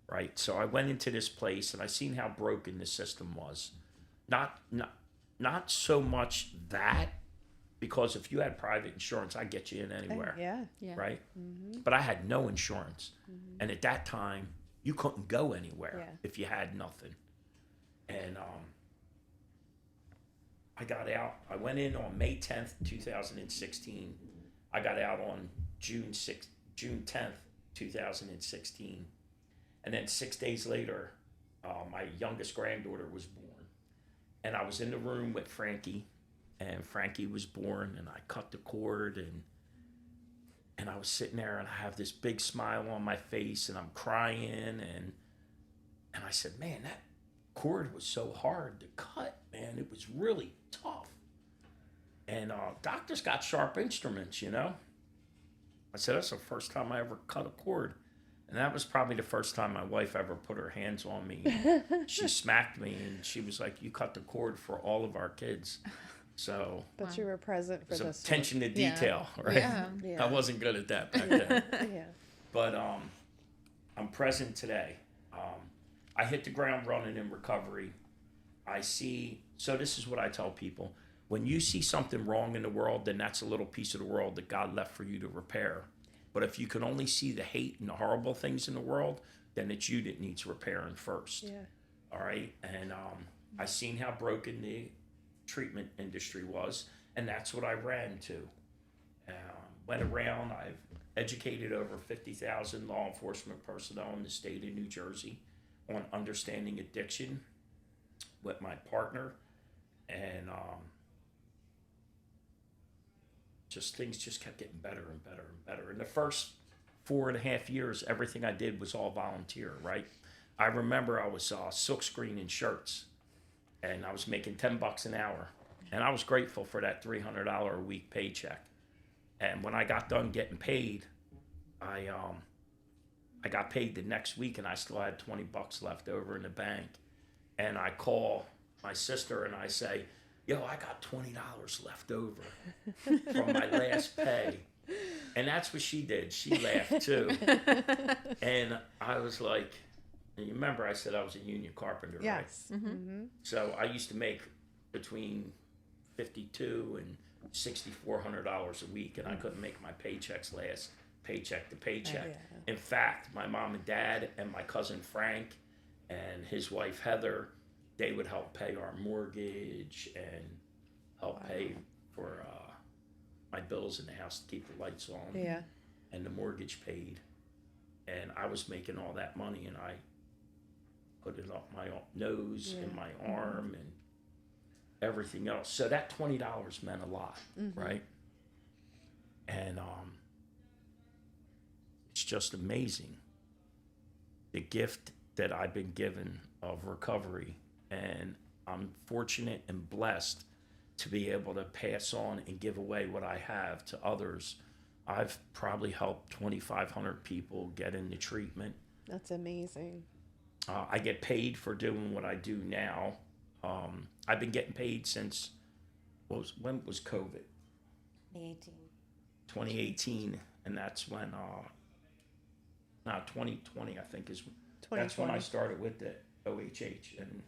Right. So I went into this place and I seen how broken the system was. Not so much that, because if you had private insurance, I'd get you in anywhere. Yeah. Yeah. Right. But I had no insurance. And at that time, you couldn't go anywhere if you had nothing. And I got out. I went in on May 10th, 2016. I got out on June 10th, 2016. And then 6 days later, my youngest granddaughter was born. And I was in the room with Frankie, and Frankie was born, and I cut the cord, and I was sitting there, and I have this big smile on my face, and I'm crying, and I said, man, that cord was so hard to cut, man. It was really tough. And doctors got sharp instruments, you know. I said, that's the first time I ever cut a cord. And that was probably the first time my wife ever put her hands on me. She smacked me, and she was like, you cut the cord for all of our kids. So But you were present for some this attention to Yeah. detail, right? Yeah. one. Yeah. I wasn't good at that back then. Yeah. But I'm present today. I hit the ground running in recovery. So this is what I tell people. When you see something wrong in the world, then that's a little piece of the world that God left for you to repair. But if you can only see the hate and the horrible things in the world, then it's you that needs repairing first. Yeah. All right. And I seen how broken the treatment industry was, and that's what I ran to. Went around. I've educated over 50,000 law enforcement personnel in the state of New Jersey on understanding addiction with my partner, and just things just kept getting better and better and better. In the first 4.5 years, everything I did was all volunteer, right? I remember I was silk screening shirts, and I was making $10 an hour, and I was grateful for that $300 a week paycheck. And when I got done getting paid, I got paid the next week, and I still had $20 left over in the bank. And I call my sister and I say, yo, I got $20 left over from my last pay. And that's what she did. She laughed too. And I was like, and you remember I said I was a union carpenter, right? Yes. Mm-hmm. So I used to make between $5,200 and $6,400 a week, and I couldn't make my paychecks last paycheck to paycheck. Yeah. In fact, my mom and dad and my cousin Frank and his wife Heather, they would help pay our mortgage and help pay for my bills in the house to keep the lights on. Yeah. And the mortgage paid. And I was making all that money, and I put it up my nose and my arm and everything else. So that $20 meant a lot, right? And it's just amazing, the gift that I've been given of recovery. And I'm fortunate and blessed to be able to pass on and give away what I have to others I've probably helped 2,500 people get into treatment. That's amazing. I get paid for doing what I do now. I've been getting paid since, when was COVID? 2018. 2018, and that's when, 2020, I think is, that's 2020. when I started with the OHH and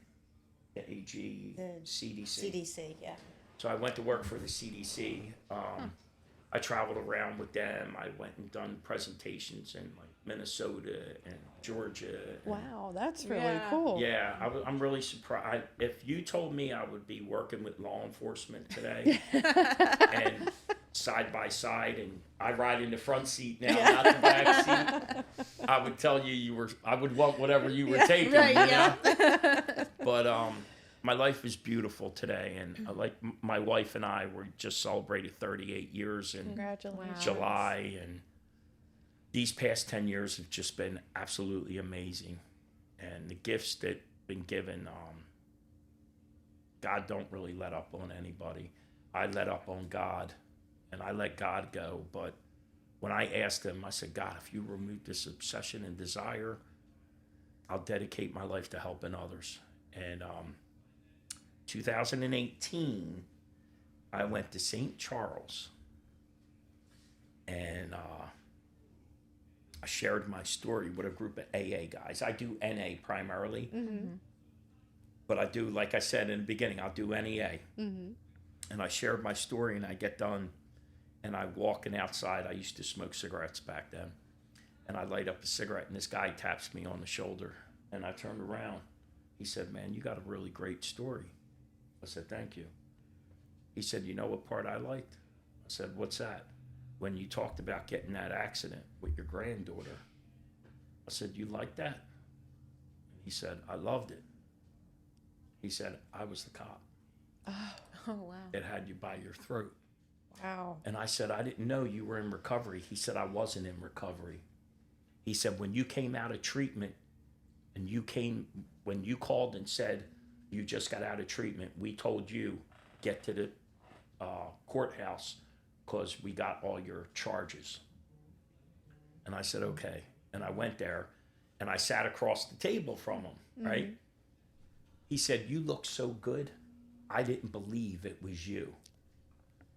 the AG, The CDC. CDC, yeah. So I went to work for the CDC. I traveled around with them. I went and done presentations in like Minnesota and Georgia. And Wow, that's really Yeah. cool. yeah, I'm really surprised. If you told me I would be working with law enforcement today and side by side, and I ride in the front seat now, not the back seat, I would tell you I would want whatever you were taking. Right, you yeah. know? But my life is beautiful today, and like my wife and I were just celebrated 38 years in Congratulations. July, and these past 10 years have just been absolutely amazing. And the gifts that been given, God don't really let up on anybody. I let up on God, and I let God go. But when I asked him, I said, God, if you remove this obsession and desire, I'll dedicate my life to helping others. And 2018, I went to St. Charles, and I shared my story with a group of AA guys. I do NA primarily, but I do, like I said in the beginning, I'll do NEA. And I shared my story, and I get done, and I walking outside. I used to smoke cigarettes back then, and I light up a cigarette, and this guy taps me on the shoulder, and I turned around. He said, man, you got a really great story. I said, thank you. He said, you know what part I liked? I said, what's that? When you talked about getting that accident with your granddaughter. I said, you like that? And he said, I loved it. He said, I was the cop. Oh, wow. It had you by your throat. Wow. And I said, I didn't know you were in recovery. He said, I wasn't in recovery. He said, when you came out of treatment and when you called and said you just got out of treatment, we told you get to the courthouse because we got all your charges. And I said, okay. And I went there and I sat across the table from him, right? He said, you look so good. I didn't believe it was you.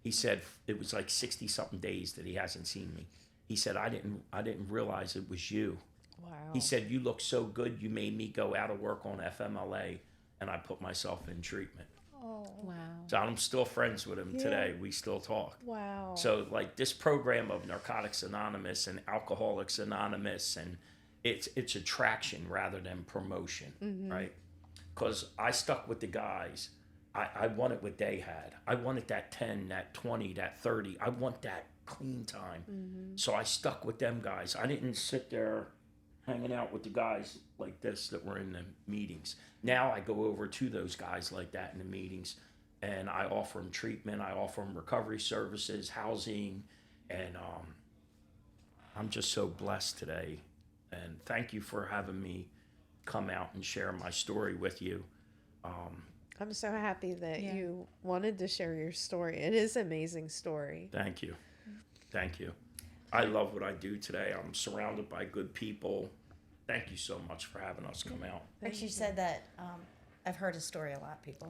He said it was like 60 something days that he hasn't seen me. He said, I didn't realize it was you. Wow. He said, you look so good, you made me go out of work on FMLA, and I put myself in treatment. Oh. Wow. So I'm still friends with him Yeah. today. We still talk. Wow. So like this program of Narcotics Anonymous and Alcoholics Anonymous, and it's attraction rather than promotion, right? Because I stuck with the guys. I wanted what they had. I wanted that 10, that 20, that 30. I want that clean time. So I stuck with them guys. I didn't sit there hanging out with the guys like this that were in the meetings. Now I go over to those guys like that in the meetings, and I offer them treatment. I offer them recovery services, housing, and I'm just so blessed today. And thank you for having me come out and share my story with you. I'm so happy that Yeah. you wanted to share your story. It is an amazing story. Thank you. Thank you. I love what I do today. I'm surrounded by good people. Thank you so much for having us come out. Actually, you said that I've heard his story a lot, people.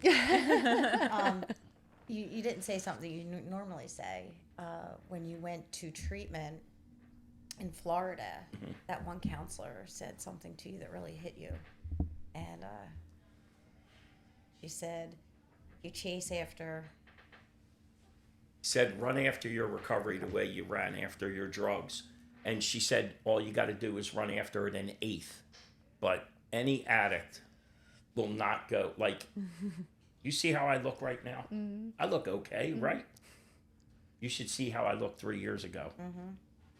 You didn't say something you normally say when you went to treatment in Florida. That one counselor said something to you that really hit you, and she said you chase after. Said, run after your recovery the way you ran after your drugs. And she said, all you got to do is run after it an eighth. But any addict will not go. Like, you see how I look right now? I look okay, right? You should see how I looked 3 years ago.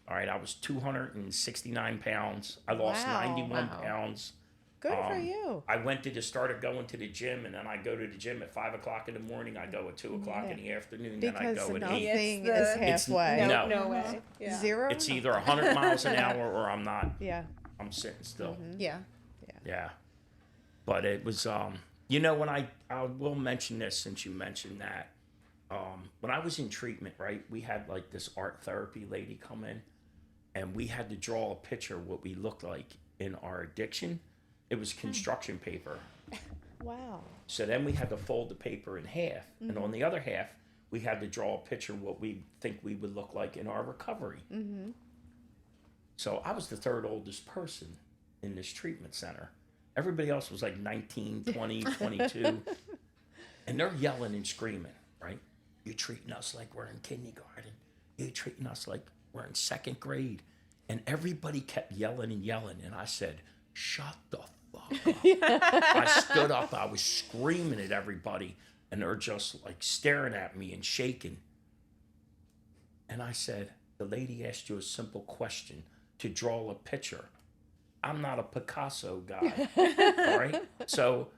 All right, I was 269 pounds. I lost Wow. 91 Wow. pounds. Good for you. I started going to the gym, and then I go to the gym at 5 o'clock in the morning. I go at 2 o'clock in the afternoon. Then I Because go at 8. nothing It's is the- halfway. No. No way. Yeah. Zero? It's either 100 miles an hour or I'm not. Yeah. I'm sitting still. Yeah. Yeah. But it was, when I will mention this since you mentioned that. when I was in treatment, right, we had like this art therapy lady come in, and we had to draw a picture of what we looked like in our addiction. It was construction paper. Wow. So then we had to fold the paper in half, and on the other half, we had to draw a picture of what we think we would look like in our recovery. So I was the third oldest person in this treatment center. Everybody else was like 19, 20, 22. And they're yelling and screaming, right? You're treating us like we're in kindergarten. You're treating us like we're in second grade. And everybody kept yelling and yelling. And I said, shut the fuck up. I stood up. I was screaming at everybody. And they're just like staring at me and shaking. And I said, the lady asked you a simple question to draw a picture. I'm not a Picasso guy, all right? So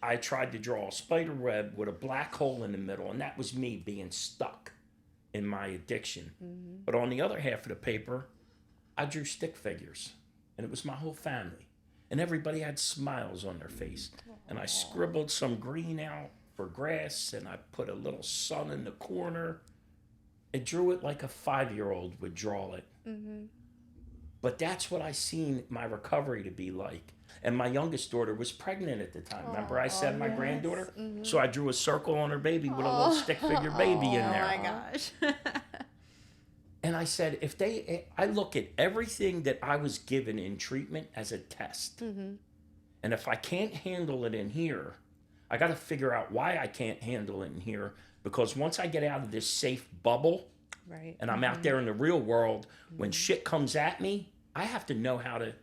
I tried to draw a spider web with a black hole in the middle, and that was me being stuck in my addiction. But on the other half of the paper, I drew stick figures, and it was my whole family. And everybody had smiles on their face. And I scribbled some green out for grass, and I put a little sun in the corner. I drew it like a 5-year-old would draw it. But that's what I seen my recovery to be like. And my youngest daughter was pregnant at the time. Remember I said my granddaughter? So I drew a circle on her baby with a little stick figure baby in there. Oh my gosh. And I said, I look at everything that I was given in treatment as a test. And if I can't handle it in here, I got to figure out why I can't handle it in here. Because once I get out of this safe bubble, Right. and I'm out there in the real world, when shit comes at me, I have to know how to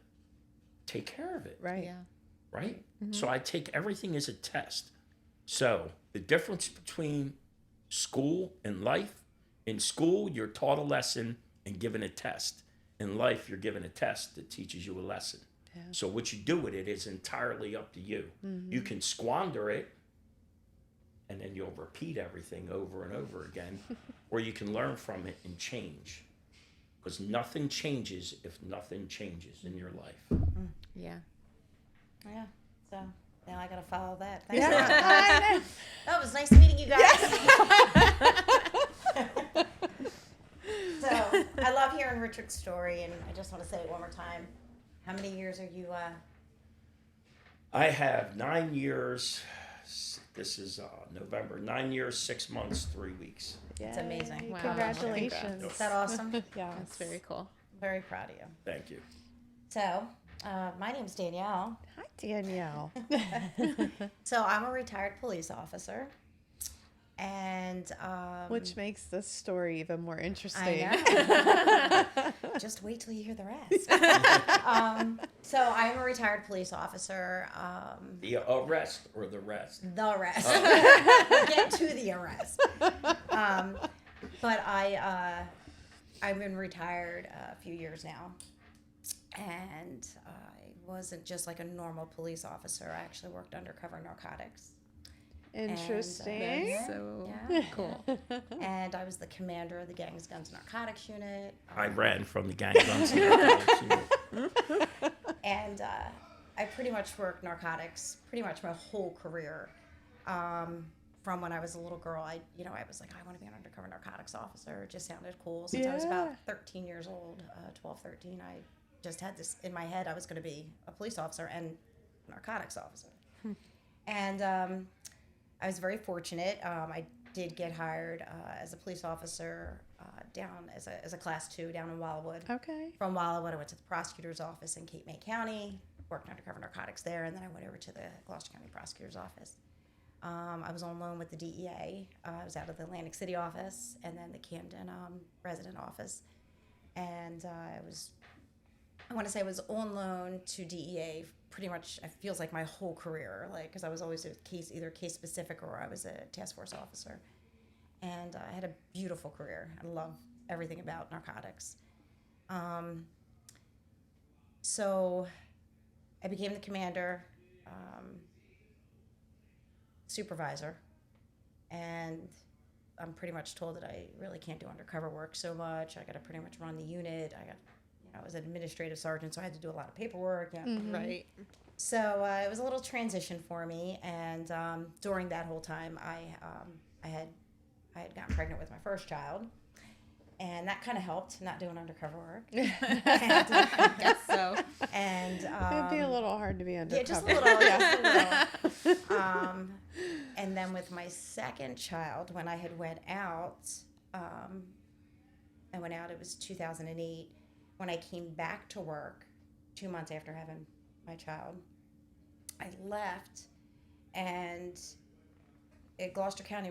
take care of it, Right. Yeah. right? So I take everything as a test. So the difference between school and life, in school, you're taught a lesson and given a test. In life, you're given a test that teaches you a lesson. So what you do with it is entirely up to you. You can squander it, and then you'll repeat everything over and over again, or you can learn from it and change. Because nothing changes if nothing changes in your life. Yeah. Yeah. So now I gotta follow that. Thanks Yeah. a lot. I know. Oh, it was nice meeting you guys. So I love hearing Richard's story, and I just want to say it one more time. How many years are you? I have 9 years. This is November. 9 years, 6 months, 3 weeks. It's amazing. Yay. Wow. Congratulations. Is that awesome? Yeah. That's very cool. Very proud of you. Thank you. So, my name's Danielle. Hi, Danielle. So I'm a retired police officer, and Which makes this story even more interesting. I know. Just wait till you hear the rest. So I'm a retired police officer. The arrest or the rest? The rest. Get to the arrest. But I've been retired a few years now, and I wasn't just like a normal police officer. I actually worked undercover narcotics. Interesting. Yeah. So Yeah. cool. And I was the commander of the Gangs, Guns, Narcotics unit. I ran from the gang guns. And And I pretty much worked narcotics pretty much my whole career. From when I was a little girl, I was like, I want to be an undercover narcotics officer. It just sounded cool. Since I was about Yeah. 13 years old, 12, 13, I just had this in my head. I was going to be a police officer and a narcotics officer. And I was very fortunate. I did get hired as a police officer down as a class 2 down in Wildwood. Okay. From Wildwood, I went to the prosecutor's office in Cape May County, worked undercover narcotics there, and then I went over to the Gloucester County prosecutor's office. I was on loan with the DEA. I was out of the Atlantic City office and then the Camden resident office. And I want to say I was on loan to DEA pretty much, it feels like my whole career, like, because I was always either case specific or I was a task force officer. And I had a beautiful career. I love everything about narcotics. So I became the commander, supervisor, and I'm pretty much told that I really can't do undercover work so much. I got to pretty much run the unit. I was an administrative sergeant, so I had to do a lot of paperwork. Right. So it was a little transition for me, and during that whole time, I I had gotten pregnant with my first child, and that kind of helped, not doing undercover work. Guess so. And It'd be a little hard to be undercover. yeah, just a little, just a little. And then with my second child, when I had went out, it was 2008. When I came back to work 2 months after having my child, I left, and Gloucester County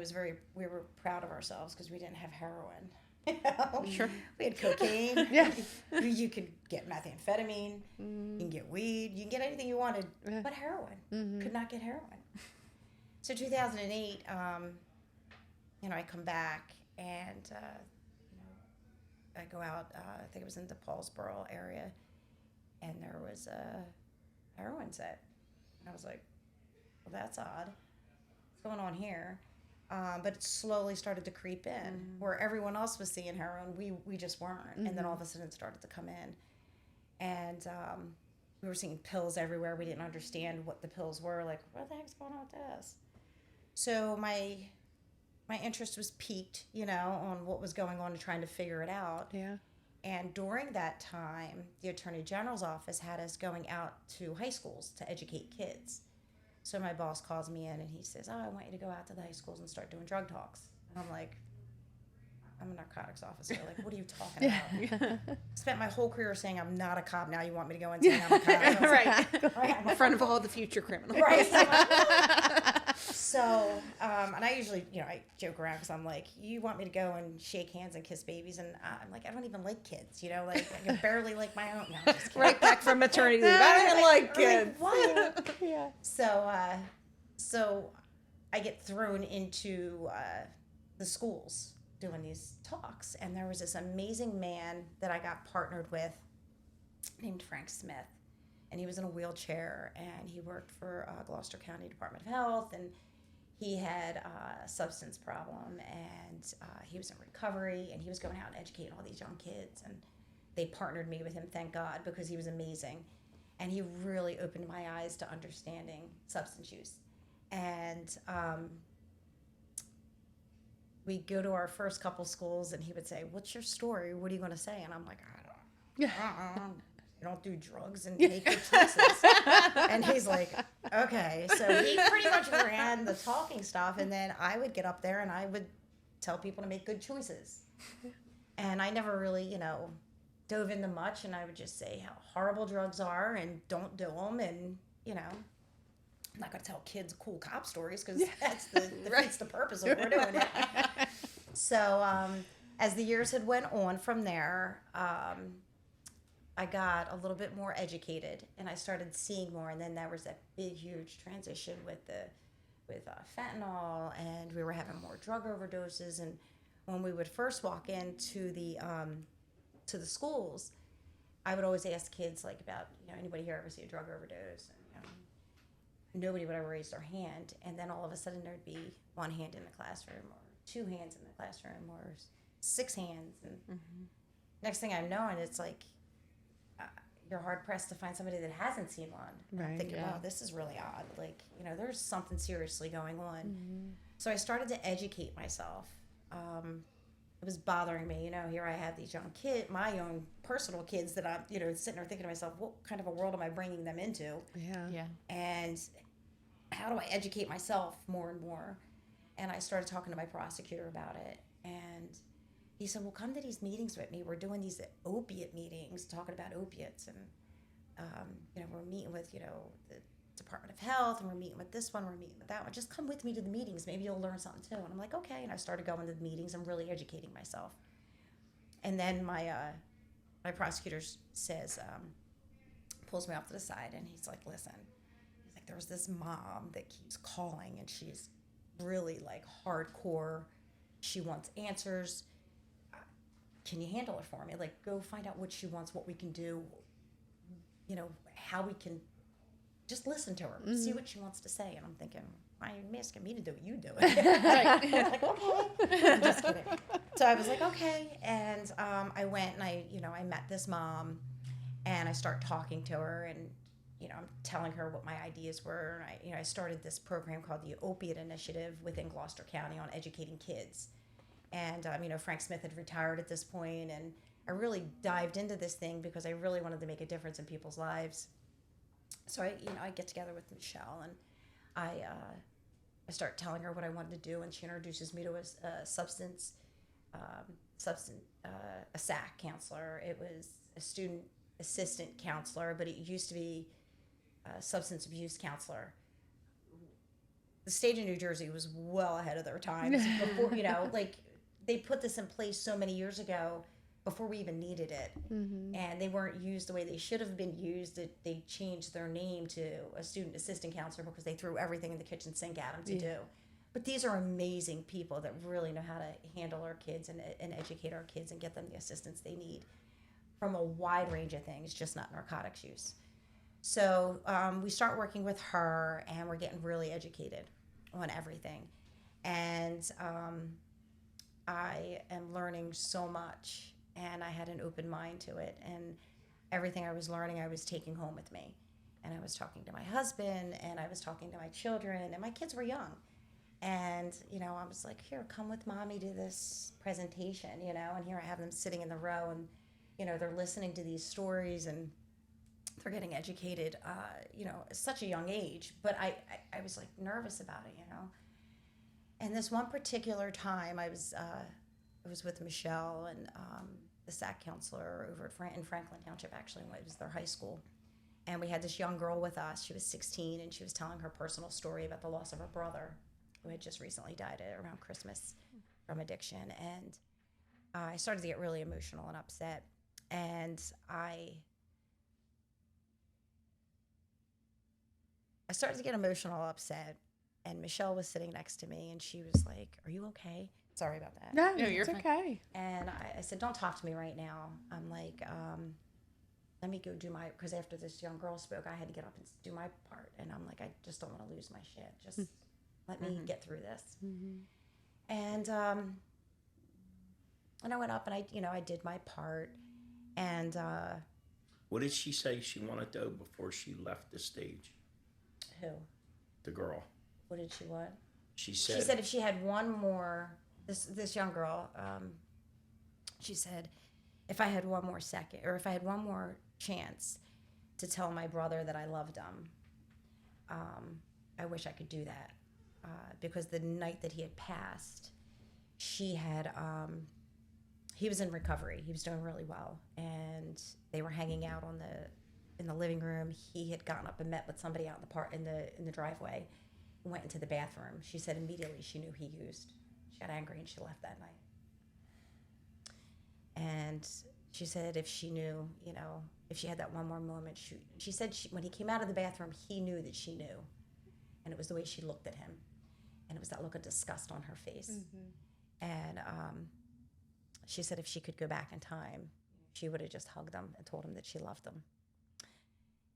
we were proud of ourselves because we didn't have heroin. You know? Sure. We had cocaine. Yeah. You could get methamphetamine. You can get weed. You can get anything you wanted, Yeah. but heroin. Mm-hmm. Could not get heroin. So 2008, I come back and I go out. I think it was in the Paulsboro area, and there was a heroin set. And I was like, well, that's odd. What's going on here? But it slowly started to creep in. Where everyone else was seeing heroin, we just weren't. And then all of a sudden it started to come in. And we were seeing pills everywhere. We didn't understand what the pills were. Like, what the heck's going on with this? So my interest was piqued, on what was going on and trying to figure it out. Yeah. And during that time, the Attorney General's office had us going out to high schools to educate kids. So my boss calls me in and he says, I want you to go out to the high schools and start doing drug talks. And I'm like, I'm a narcotics officer. Like, what are you talking about? Spent my whole career saying I'm not a cop. Now you want me to go and say I'm a cop. Right. In front of all the future criminals. Right. So, and I usually, I joke around because I'm like, you want me to go and shake hands and kiss babies? And I'm like, I don't even like kids, like I can barely like my own. No, I'm just kidding. Right back from maternity leave. I don't even like kids. What? Yeah. So I get thrown into the schools doing these talks, and there was this amazing man that I got partnered with named Frank Smith, and he was in a wheelchair, and he worked for Gloucester County Department of Health, and he had a substance problem, and he was in recovery, and he was going out and educating all these young kids, and they partnered me with him, thank God, because he was amazing. And he really opened my eyes to understanding substance use. And we go to our first couple schools, and he would say, what's your story? What are you going to say? And I'm like, I don't you don't do drugs and make good choices. And he's like, okay. So he pretty much ran the talking stuff, and then I would get up there and I would tell people to make good choices. And I never really, dove into much, and I would just say how horrible drugs are and don't do them, and, I'm not going to tell kids cool cop stories because that's defeats the purpose of what we're doing it. So as the years had went on from there, I got a little bit more educated, and I started seeing more. And then there was that big, huge transition with fentanyl, and we were having more drug overdoses. And when we would first walk into the schools, I would always ask kids about anybody here ever see a drug overdose? And nobody would ever raise their hand. And then all of a sudden there'd be one hand in the classroom, or two hands in the classroom, or six hands. And next thing I'm knowing, it's like you're hard pressed to find somebody that hasn't seen one. Right, I'm thinking, yeah. wow, this is really odd. There's something seriously going on. So I started to educate myself. It was bothering me, here I had these young kids, my own personal kids that I'm, sitting there thinking to myself, what kind of a world am I bringing them into? Yeah. And how do I educate myself more and more? And I started talking to my prosecutor about it. And he said, well, come to these meetings with me. We're doing these opiate meetings, talking about opiates. And, we're meeting with, the Department of Health, and we're meeting with this one, we're meeting with that one. Just come with me to the meetings. Maybe you'll learn something too. And I'm like, okay. And I started going to the meetings and really educating myself. And then my prosecutor says, pulls me off to the side, and he's like, listen, he's like, there's this mom that keeps calling, and she's really hardcore. She wants answers. Can you handle it for me? Go find out what she wants, what we can do, how we can just listen to her, see what she wants to say. And I'm thinking, why are you asking me to do it? You do it. I'm like, okay. I'm just kidding. So I was like, okay. And I went and I met this mom, and I start talking to her, and, I'm telling her what my ideas were. And I started this program called the Opiate Initiative within Gloucester County on educating kids. And, Frank Smith had retired at this point, and I really dived into this thing because I really wanted to make a difference in people's lives. So I get together with Michelle, and I start telling her what I wanted to do, and she introduces me to a SAC counselor. It was a student assistant counselor, but it used to be a substance abuse counselor. The state of New Jersey was well ahead of their times. Before, they put this in place so many years ago before we even needed it. And they weren't used the way they should have been used. They changed their name to a student assistant counselor because they threw everything in the kitchen sink at them to do. But these are amazing people that really know how to handle our kids and educate our kids and get them the assistance they need from a wide range of things, just not narcotics use. So we start working with her, and we're getting really educated on everything. And I am learning so much, and I had an open mind to it. And everything I was learning, I was taking home with me. And I was talking to my husband, and I was talking to my children, and my kids were young. And, I was like, here, come with mommy to this presentation, and here I have them sitting in the row, and, they're listening to these stories, and they're getting educated, at such a young age. But I was like nervous about it, And this one particular time I was with Michelle and the SAC counselor over in Franklin Township, actually, it was their high school. And we had this young girl with us. She was 16, and she was telling her personal story about the loss of her brother, who had just recently died around Christmas from addiction. And I started to get really emotional and upset. And I started to get emotional, upset. And Michelle was sitting next to me, and she was like, "Are you okay?" Sorry about that. No, you're it's fine. okay. And I said, "Don't talk to me right now." I'm like, let me go do my, because after this young girl spoke, I had to get up and do my part. And I'm like, I just don't want to lose my shit. Just let me get through this. And I went up, and I did my part. And What did she say she wanted to do before she left the stage? who? The girl. What did she want? She She said, said if she had one more, this young girl, she said, if I had one more second, or if I had one more chance to tell my brother that I loved him, I wish I could do that. Because the night that he had passed, she had, he was in recovery. He was doing really well. And they were hanging out in the living room. He had gotten up and met with somebody out in the driveway, and went into the bathroom. She said immediately she knew he used. She got angry, and she left that night. And she said if she knew, if she had that one more moment, she said when he came out of the bathroom, he knew that she knew. And it was the way she looked at him. And it was that look of disgust on her face. And she said if she could go back in time, she would have just hugged him and told him that she loved him.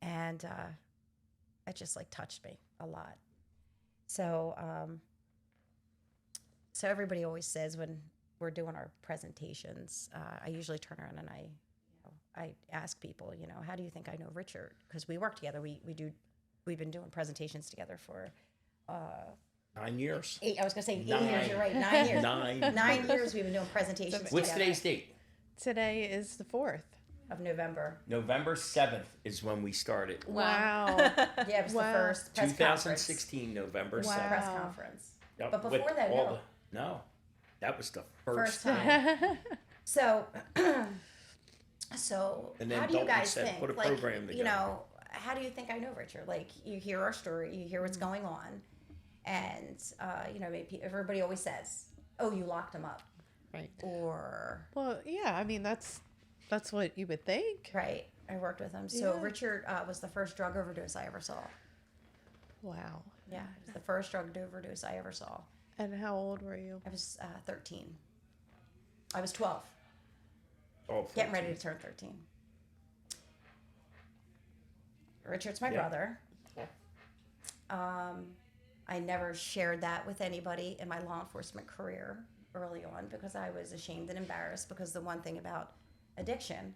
And it just touched me a lot. So so everybody always says when we're doing our presentations, I usually turn around and I ask people, how do you think I know Richard? Because we work together. We've been doing presentations together for 9 years. 8. I was gonna say 8 9. years. You're right. 9 years. 9 years we've been doing presentations What's together. today's date? Today is the 4th. Of November. November 7th is when we started. Wow. Yeah, it was Wow. the first press 2016, November Wow. 7th. press conference. Yep, But with before that, all no. No, that was the First first time. So, so And then how do you Dalton guys said, think? put a program together. How do you think I know Richard? You hear our story, you hear what's going on, and maybe everybody always says, "Oh, you locked him up," Right. or Well, yeah, I mean, that's what you would think. right. I worked with him. So Yeah. Richard was the first drug overdose I ever saw. Wow. Yeah, it was the first drug overdose I ever saw. And how old were you? I was 13. I was 12, Oh, getting ready 14. to turn 13. Richard's my Yeah. brother. I never shared that with anybody in my law enforcement career early on because I was ashamed and embarrassed, because the one thing about addiction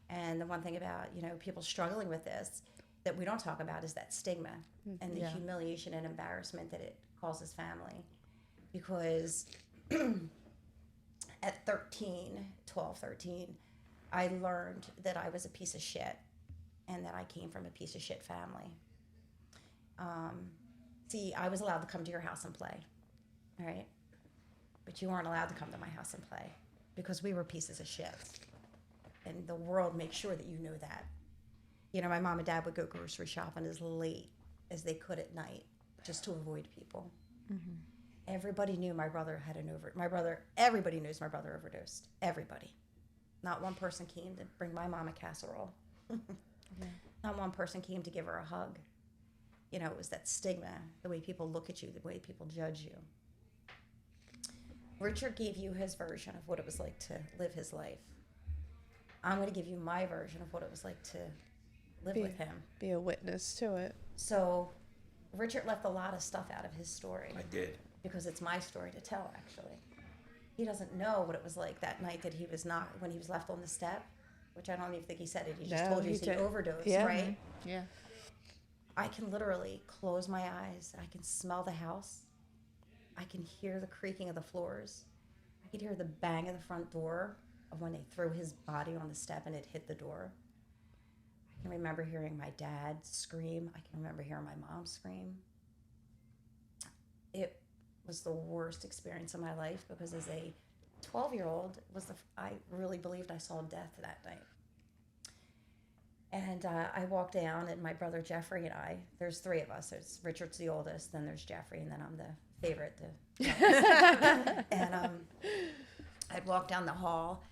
and the one thing about, people struggling with this that we don't talk about is that stigma and the Yeah. humiliation and embarrassment that it causes family. Because at 13, I learned that I was a piece of shit and that I came from a piece of shit family. See, I was allowed to come to your house and play, all right? But you weren't allowed to come to my house and play because we were pieces of shit. And the world makes sure that you know that. You know, my mom and dad would go grocery shopping as late as they could at night just to avoid people. Mm-hmm. Everybody knew my brother had everybody knows my brother overdosed. Everybody. Not one person came to bring my mom a casserole. Not one person came to give her a hug. You know, it was that stigma, the way people look at you, the way people judge you. Richard gave you his version of what it was like to live his life. I'm going to give you my version of what it was like to live with him. Be a witness to it. So Richard left a lot of stuff out of his story. I did. Because it's my story to tell, actually. He doesn't know what it was like that night that he was when he was left on the step, which I don't even think he said it. He just told you he overdosed, right? Yeah. I can literally close my eyes. I can smell the house. I can hear the creaking of the floors. I could hear the bang of the front door of when they threw his body on the step and it hit the door. I can remember hearing my dad scream. I can remember hearing my mom scream. It was the worst experience of my life because as a 12-year-old, I really believed I saw death that night. And I walked down, and my brother Jeffrey and I, there's three of us. There's Richard's the oldest, then there's Jeffrey, and then I'm the favorite. And I'd walk down the hall,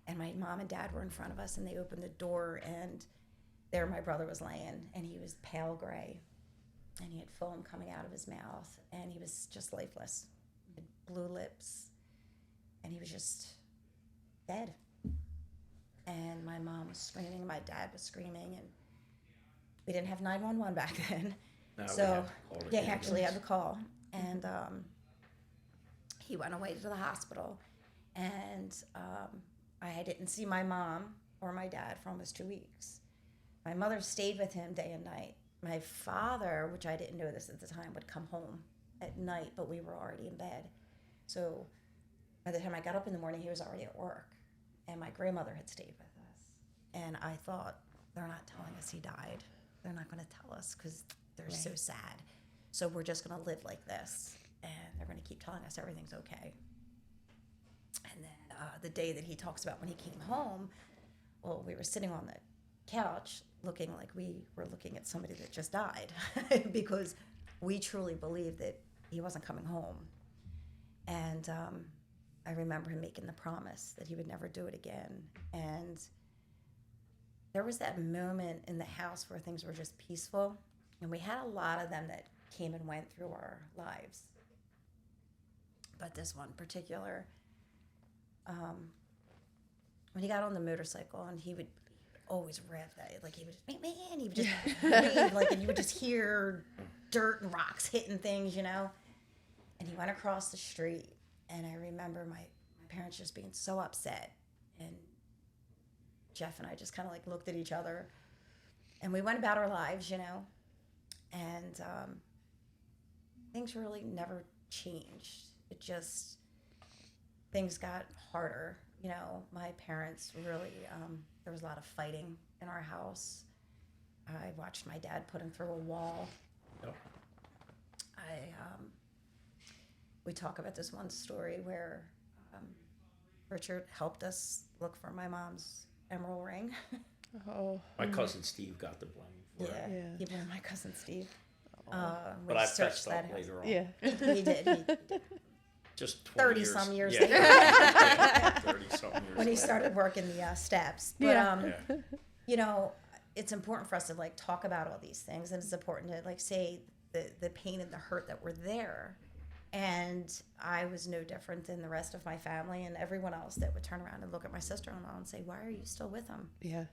and my mom and dad were in front of us, and they opened the door, and there my brother was laying, and he was pale gray, and he had foam coming out of his mouth, and he was just lifeless. He had blue lips, and he was just dead. And my mom was screaming, my dad was screaming, and we didn't have 911 back then. No, So they actually had the call, and he went away to the hospital, and I didn't see my mom or my dad for almost 2 weeks. My mother stayed with him day and night. My father, which I didn't know this at the time, would come home at night, but we were already in bed. So by the time I got up in the morning, he was already at work. And my grandmother had stayed with us. And I thought, they're not telling us he died. They're not going to tell us because they're so sad. So we're just going to live like this. And they're going to keep telling us everything's okay. And then the day that he talks about when he came home, well, we were sitting on the couch looking like we were looking at somebody that just died because we truly believed that he wasn't coming home. And I remember him making the promise that he would never do it again. And there was that moment in the house where things were just peaceful. And we had a lot of them that came and went through our lives. But this one particular, when he got on the motorcycle and he would always rev that, like he would just, man, he would just rave, like, and you would just hear dirt and rocks hitting things, you know? And he went across the street. And I remember my parents just being so upset. And Jeff and I just kind of like looked at each other. And we went about our lives, you know. And things really never changed. It just, things got harder. You know, my parents really, there was a lot of fighting in our house. I watched my dad put him through a wall. Yep. We talk about this one story where Richard helped us look for my mom's emerald ring. Oh. My cousin Steve got the blame for it. Yeah. He blamed my cousin Steve. But I fetched up later on. Yeah, he did. Just 20 30-some years yeah. later. 30-some years When he later. started working the steps. But, Yeah. you know, it's important for us to, like, talk about all these things. And it's important to, like, say the pain and the hurt that were there. And I was no different than the rest of my family and everyone else that would turn around and look at my sister-in-law and say, why are you still with him? Yeah.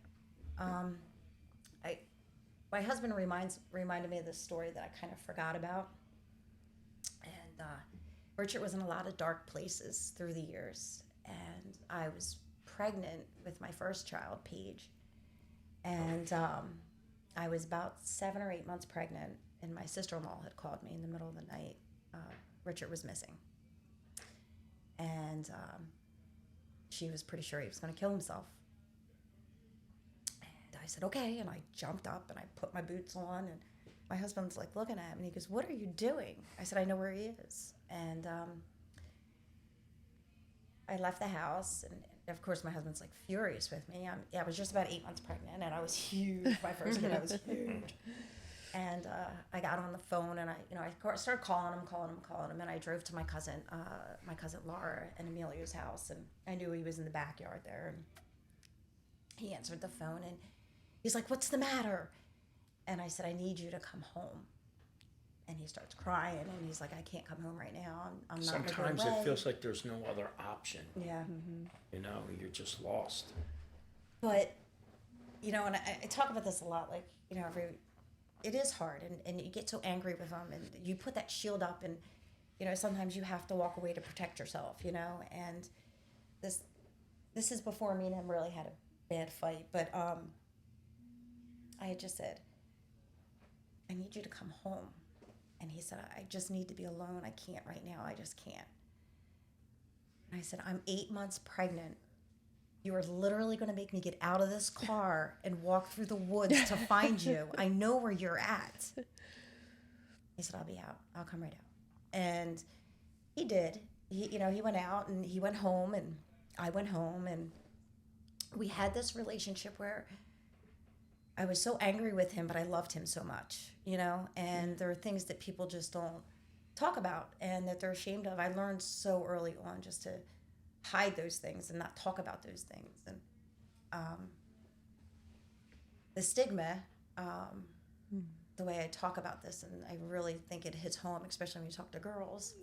My husband reminded me of this story that I kind of forgot about. And Richard was in a lot of dark places through the years. And I was pregnant with my first child, Paige. And I was about 7 or 8 months pregnant. And my sister-in-law had called me in the middle of the night. Richard was missing. And she was pretty sure he was going to kill himself. And I said, okay. And I jumped up and I put my boots on, and my husband's like looking at me and he goes, what are you doing? I said, I know where he is. And I left the house, and of course my husband's like furious with me. I was just about 8 months pregnant, and I was huge. My first kid, I was huge. And I got on the phone, and I started calling him, and I drove to my cousin Laura and Emilio's house, and I knew he was in the backyard there. And he answered the phone, and he's like, "What's the matter?" And I said, "I need you to come home." And he starts crying, and he's like, "I can't come home right now. I'm not." Sometimes it feels like there's no other option. Yeah. You know, you're just lost. But, and I talk about this a lot, like, it is hard, and you get so angry with them, and you put that shield up, and, sometimes you have to walk away to protect yourself, and this is before me and him really had a bad fight, but I had just said, "I need you to come home." And he said, "I just need to be alone. I can't right now. I just can't." And I said, "I'm 8 months pregnant. You are literally going to make me get out of this car and walk through the woods to find you. I know where you're at." He said, "I'll be out. I'll come right out." And he did. He went out, and he went home, and I went home, and we had this relationship where I was so angry with him, but I loved him so much, and there are things that people just don't talk about and that they're ashamed of. I learned so early on just to hide those things and not talk about those things. And the stigma, the way I talk about this, and I really think it hits home, especially when you talk to girls.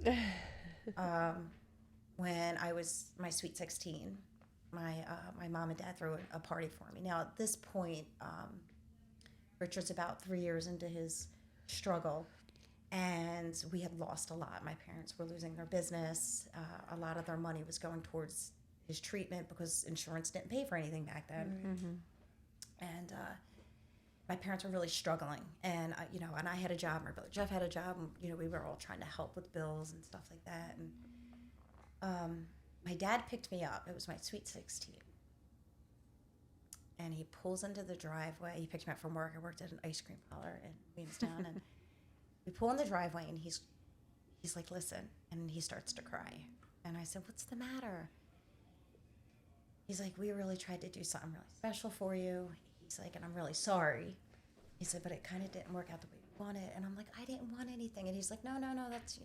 When I was my sweet 16, my mom and dad threw a party for me. Now, at this point, Richard's about 3 years into his struggle, and we had lost a lot. My parents were losing their business. A lot of their money was going towards his treatment because insurance didn't pay for anything back then. And my parents were really struggling. And, and I had a job, my brother Jeff had a job, and, we were all trying to help with bills and stuff like that. And my dad picked me up. It was my sweet 16. And he pulls into the driveway. He picked me up from work. I worked at an ice cream parlor in Queenstown. And we pull in the driveway, and he's like, "Listen." And he starts to cry. And I said, "What's the matter?" He's like, "We really tried to do something really special for you." He's like, "And I'm really sorry." He said, "But it kind of didn't work out the way we wanted." And I'm like, "I didn't want anything." And he's like, no, that's,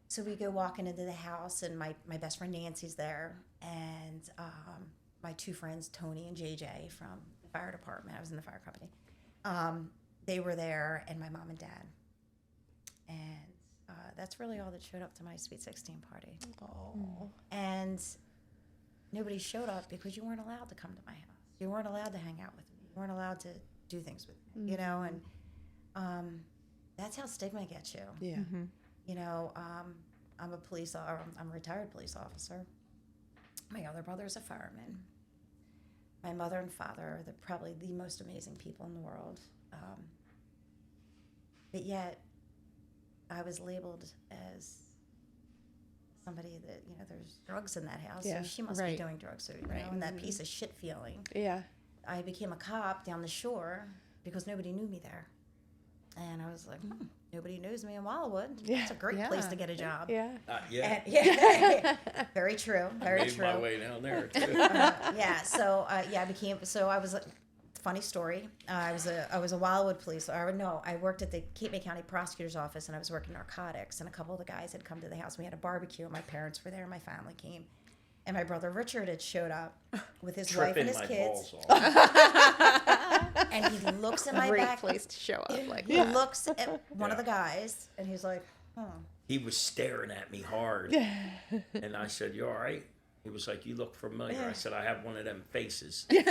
So we go walking into the house, and my best friend Nancy's there, and my two friends, Tony and JJ from the fire department. I was in the fire company. They were there, and my mom and dad. And that's really all that showed up to my Sweet 16 party. Oh. And nobody showed up because you weren't allowed to come to my house. You weren't allowed to hang out with me. You weren't allowed to do things with me, and that's how stigma gets you. Yeah. I'm a retired police officer. My other brother's a fireman. My mother and father are probably the most amazing people in the world. But yet, I was labeled as somebody that, there's drugs in that house, Yeah, so she must be doing drugs, so, and that piece of shit feeling. Yeah. I became a cop down the shore because nobody knew me there. And I was like, nobody knows me in Wildwood. Yeah. It's a great place to get a job. Yeah. Yeah. And, very true. Very Made true. my way down there too. I was funny story. I was a Wildwood police. I worked at the Cape May County Prosecutor's Office, and I was working narcotics. And a couple of the guys had come to the house. We had a barbecue, and my parents were there. My family came, and my brother Richard had showed up with his wife and Tripping his my kids. balls off. And he looks in my Great back. place to show up. Like, He looks at one of the guys, and he's like, He was staring at me hard, and I said, "You all right?" He was like, "You look familiar." I said, "I have one of them faces." He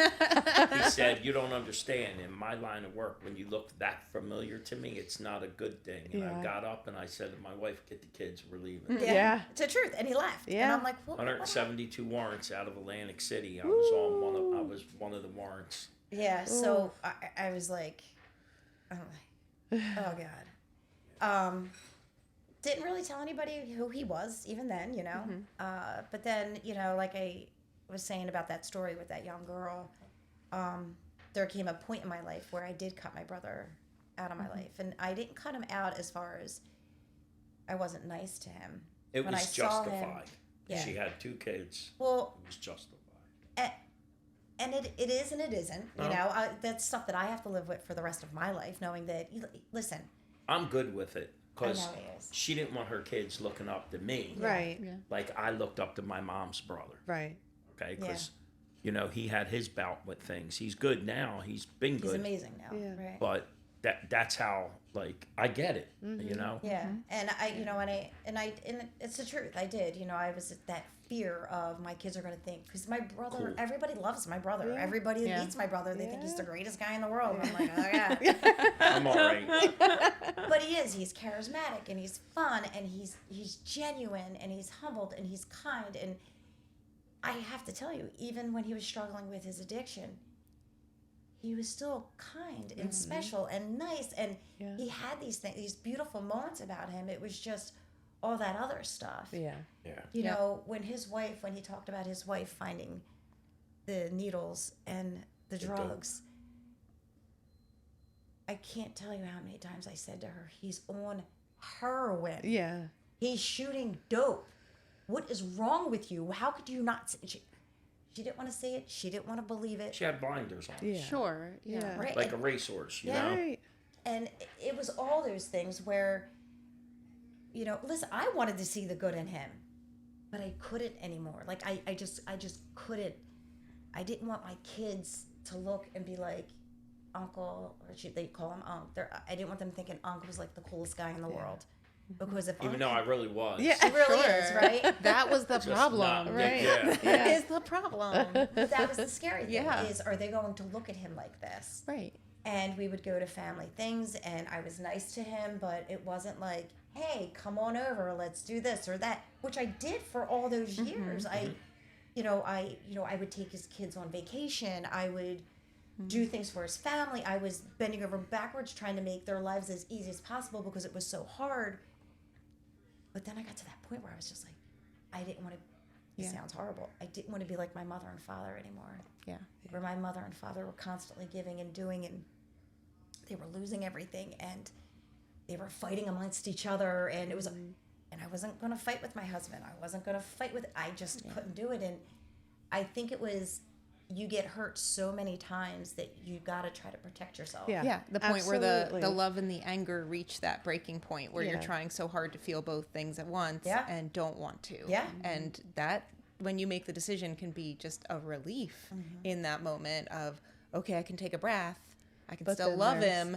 said, "You don't understand. In my line of work, when you look that familiar to me, it's not a good thing." And I got up and I said to my wife, "Get the kids. We're leaving." Yeah. It's the truth. And he left. Yeah. And I'm like, what? 172 warrants out of Atlantic City. I was one of the warrants. Yeah, so I was like, oh God. didn't really tell anybody who he was, even then, you know. But then, you know, like I was saying about that story with that young girl, there came a point in my life where I did cut my brother out of my life. And I didn't cut him out as far as I wasn't nice to him. It When I was saw him- justified. yeah. She had 2 kids. Well, It was justified. and it is and it isn't. You No. know, that's stuff that I have to live with for the rest of my life, knowing that, listen, I'm good with it because I know he is. she didn't want her kids looking up to me. Right. Like I looked up to my mom's brother. Right. Okay, because you know he had his bout with things. He's good now. He's been he's good. amazing now. Yeah. Right. But that's how like I get it. You know. Yeah, and I, you know, and it's the truth. I did, you know, I was at that fear of my kids are going to think, because my brother, Cool. everybody loves my brother. Yeah. Everybody Yeah. meets my brother. They think he's Yeah. the greatest guy in the world. I'm like, oh yeah. I'm all right. But he is. He's charismatic and he's fun and he's genuine and he's humbled and he's kind. And I have to tell you, even when he was struggling with his addiction, he was still kind and special and nice, and Yeah. he had these things, these beautiful moments about him. It was just all that other stuff. Yeah. Yeah. You Yeah. know, when he talked about his wife finding the needles and the dope. drugs, I can't tell you how many times I said to her, he's on heroin. Yeah. He's shooting dope. What is wrong with you? How could you not see it? She didn't want to see it. She didn't want to believe it. She had blinders on. Yeah. Sure. Yeah. Yeah. Right. Like a racehorse, you Yeah. know. Right. And it was all those things where, you know, listen, I wanted to see the good in him, but I couldn't anymore. Like I just couldn't. I didn't want my kids to look and be like, Uncle, or they call him Unc. I didn't want them thinking Unc was like the coolest guy in the world, because if Even Unc, though I really was. Yeah. he really is, Sure. right? That was the Just problem. not- Right. Yeah. That is the problem. But that was the scary thing, Yeah. is are they going to look at him like this? Right. And we would go to family things, and I was nice to him, but it wasn't like, hey, come on over, let's do this or that, which I did for all those years. I would take his kids on vacation. I would do things for his family. I was bending over backwards trying to make their lives as easy as possible because it was so hard. But then I got to that point where I was just like, I didn't want to, it Yeah. sounds horrible, I didn't want to be like my mother and father anymore. Yeah. Where my mother and father were constantly giving and doing, and they were losing everything, and they were fighting amongst each other, and it was, and I wasn't going to fight with my husband. I wasn't going to fight with, I just couldn't do it. And I think it was, you get hurt so many times that you got to try to protect yourself. Yeah. Yeah, the point where the Absolutely. love and the anger reach that breaking point where you're Yeah. trying so hard to feel both things at once Yeah. and don't want to. Yeah. And that, when you make the decision, can be just a relief in that moment of, okay, I can take a breath. I can But still then love there's- him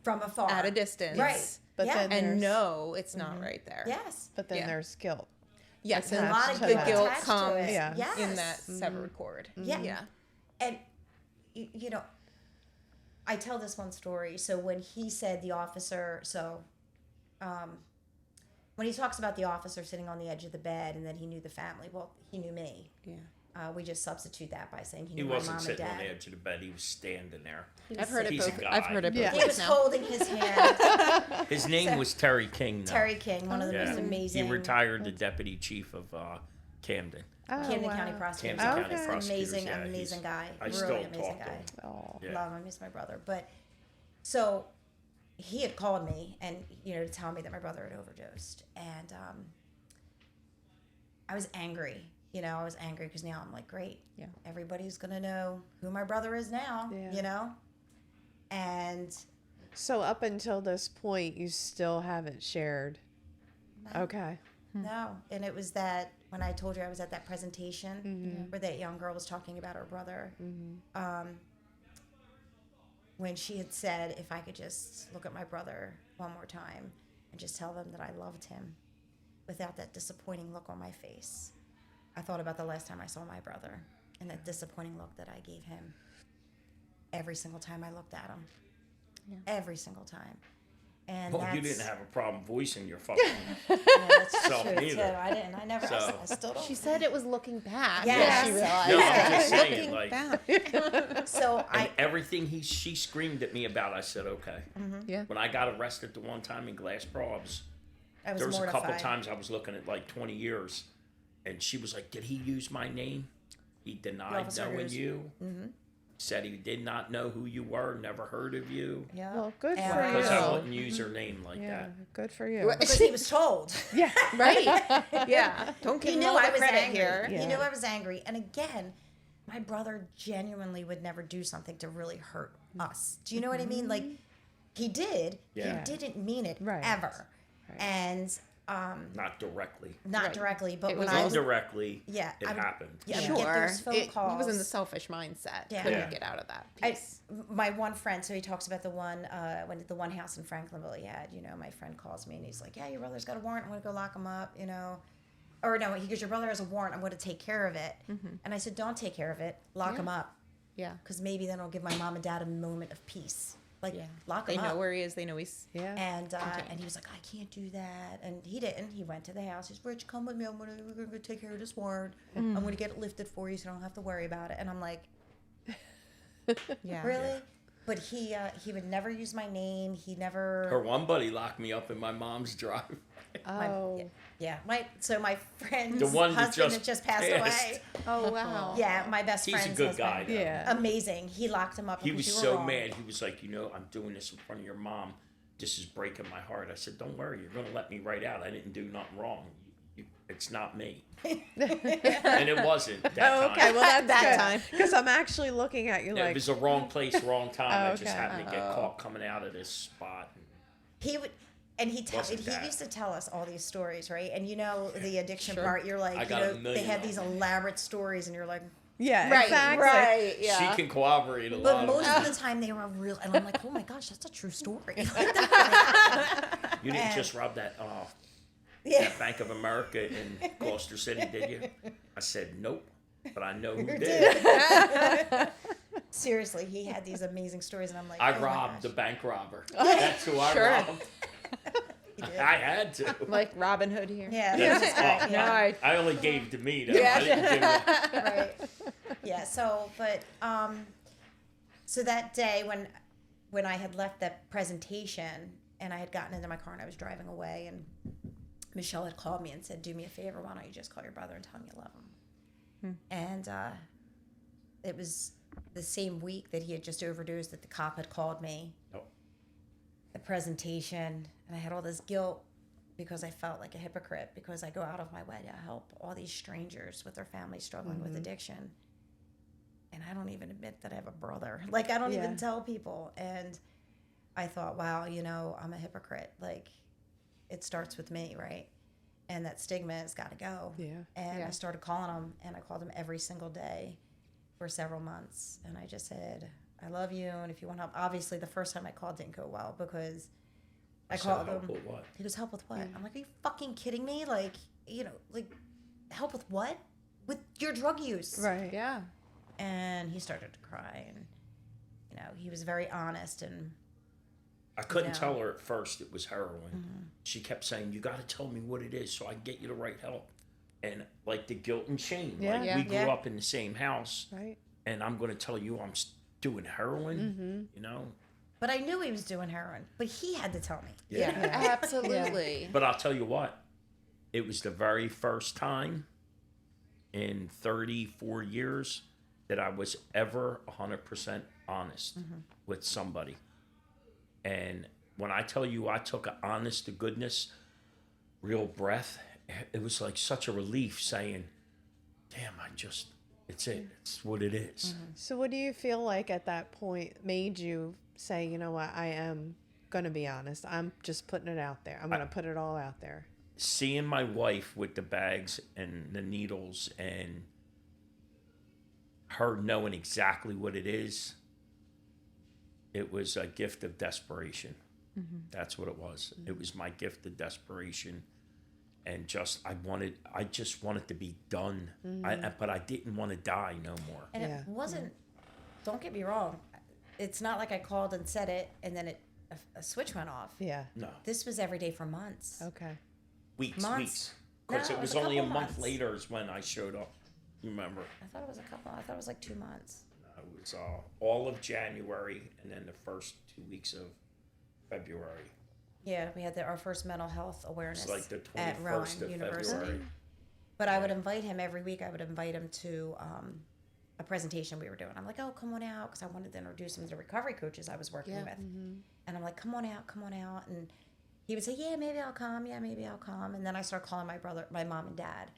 From afar. at a distance. Right. But Yeah. then And there's, no, it's not right there. Yes. but then Yeah. there's guilt. Yes, There's and a lot of the guilt guilt attached to comes it. Yeah. Yes. in that severed cord. Yeah. Yeah. And, you know, I tell this one story. So when he said the officer, when he talks about the officer sitting on the edge of the bed and that he knew the family, well, he knew me. Yeah. We just substitute that by saying he He knew my wasn't mom and sitting dad. on the edge of the bed. He was standing there. I've heard it He's a both. guy. I've heard it both Yeah. He ways was now. holding his hand. His name was Terry King. Though. Terry King, one of the most amazing. He retired the deputy chief of Camden. Oh, Camden wow. County prosecutor. Camden Okay. County prosecutors. Amazing, yeah, amazing he's- guy. I Really still amazing talk guy. to him. Oh. Yeah. Love him. He's my brother. But so he had called me and, you know, to tell me that my brother had overdosed. And I was angry. You know, I was angry because now I'm like, great. Yeah. Everybody's going to know who my brother is now, Yeah. you know? And So up until this point, you still haven't shared. Okay. no. And it was that when I told you I was at that presentation where that young girl was talking about her brother. When she had said, if I could just look at my brother one more time and just tell them that I loved him without that disappointing look on my face. I thought about the last time I saw my brother and that disappointing look that I gave him every single time I looked at him. Yeah. Every single time. And Well, that's, you didn't have a problem voicing your fucking. yeah, that's self true too. neither. I didn't. I never. So- I still don't. She said it was looking back. Yes. She realized. No, I'm just saying, Looking like, back. So and I. everything she screamed at me about, I said, okay. Yeah. When I got arrested the one time in Glassboro, I was There was a couple mortified. times I was looking at like 20 years, and she was like, "Did he use my name?" He denied officer knowing goes, you. Said he did not know who you were, never heard of you. Yeah. Well, good And- for Because I you. wouldn't use her name like Yeah, that. good for you. Because he was told. Yeah. Right. Yeah. Don't give He him knew all the I was credit angry. here. Yeah. He knew I was angry. And again, my brother genuinely would never do something to really hurt us. Do you know what I mean? Like, he did. Yeah. He didn't mean it Right. ever. Right. And Not directly. not Right. directly, but It when was I was Indirectly, Yeah, it I would- happened. yeah, I would Sure. get those phone He was in calls. the selfish mindset. Yeah. Couldn't Yeah. get out of that I, piece. my one friend, so he talks about the one when the one house in Franklinville he had. You know, my friend calls me and he's like, "Yeah, your brother's got a warrant. I'm going to go lock him up." You know, or no, he goes, "Your brother has a warrant. I'm going to take care of it." And I said, "Don't take care of it. Lock him up, Yeah. because maybe then it'll give my mom and dad a moment of peace. Like, Yeah. lock They him know up." where he is. They know he's. Yeah. And he was like, "I can't do that," and he didn't. He went to the house. He's, "Rich, come with me. We're gonna go take care of this warrant. I'm gonna get it lifted for you, so you don't have to worry about it." And I'm like, Yeah. "Really?" But he would never use my name. He never. Her one buddy locked me up in my mom's drive. Oh. Yeah, my friend's The one that husband just that just passed passed. away. Oh wow. Yeah, my best He's a friend's good husband. guy, though. Yeah. Amazing. He locked him up. He because was you were so wrong. mad. He was like, I'm doing this in front of your mom. This is breaking my heart. I said, don't worry. You're going to let me right out. I didn't do nothing wrong. It's not me. And it wasn't that Oh, time. okay. Well, that's That good. time. Because I'm actually looking at you Yeah, like, it was the wrong place, wrong time. I just Okay. happened to get caught coming out of this spot. He would, and he Wasn't he that. used to tell us all these stories, right? And you know the addiction Sure. part. You're like, I you got a know, they million had of these them. elaborate stories, and you're like, yeah, Right. exactly. Right. Yeah. She can corroborate a but lot. most Of of the time they were real, and I'm like, oh my gosh, that's a true story. You didn't and- just rob that Yeah. Bank of America in Gloucester City, did you? I said, nope. But I know who You did. Seriously, he had these amazing stories, and I'm like, I oh my robbed the gosh. bank robber. That's who I Sure. robbed. He did. I had to. Like Robin Hood here. Yeah, Yeah. this is great, Oh, yeah. No, I only gave to me, though. Yeah. I didn't give it. Right. Yeah. So, but so that day when I had left that presentation and I had gotten into my car and I was driving away, and Michelle had called me and said, "Do me a favor, why don't you just call your brother and tell him you love him?" And it was the same week that he had just overdosed that the cop had called me. Oh. The presentation, and I had all this guilt because I felt like a hypocrite because I go out of my way to help all these strangers with their families struggling with addiction. And I don't even admit that I have a brother. Like, I don't Yeah. even tell people. And I thought, wow, I'm a hypocrite. Like, it starts with me, right? And that stigma has got to go. Yeah. And Yeah. I started calling him, and I called him every single day for several months. And I just said, I love you, and if you want help. Obviously, the first time I called didn't go well because I So called help him. with what? He goes, help with what? I'm like, are you fucking kidding me? Like, help with what? With your drug use. Right. Yeah. And he started to cry, and he was very honest, and I couldn't Yeah. tell her at first it was heroin. She kept saying, you got to tell me what it is so I can get you the right help. And like the guilt and shame. Yeah. Like Yeah. we grew Yeah. up in the same house, Right. and I'm going to tell you I'm doing heroin, you know? but I knew he was doing heroin, but he had to tell me. Yeah. Absolutely. But I'll tell you what, it was the very first time in 34 years that I was ever 100% honest with somebody. And when I tell you I took an honest to goodness, real breath, it was like such a relief saying, damn, it's it. It's what it is. So what do you feel like at that point made you say, you know what, I am going to be honest. I'm just putting it out there. I'm going to put it all out there. Seeing my wife with the bags and the needles and her knowing exactly what it is, it was a gift of desperation. That's what it was. It was my gift of desperation. And I just wanted to be done. But I didn't want to die no more. And Yeah. it wasn't, don't get me wrong, it's not like I called and said it and then a switch went off. Yeah. No, This was every day for months. Okay. weeks. Months. Because No, it it was was a only a couple month months. later is when I showed up. Remember? I thought it was like 2 months. It was all of January and then the first 2 weeks of February. Yeah, we had our first mental health awareness It's like the at 21st Rowan of University. February. But I would invite him every week. I would invite him to a presentation we were doing. I'm like, oh, come on out, because I wanted to introduce him to the recovery coaches I was working with. And I'm like, come on out. And he would say, yeah, maybe I'll come. Yeah, maybe I'll come. And then I start calling my mom and dad.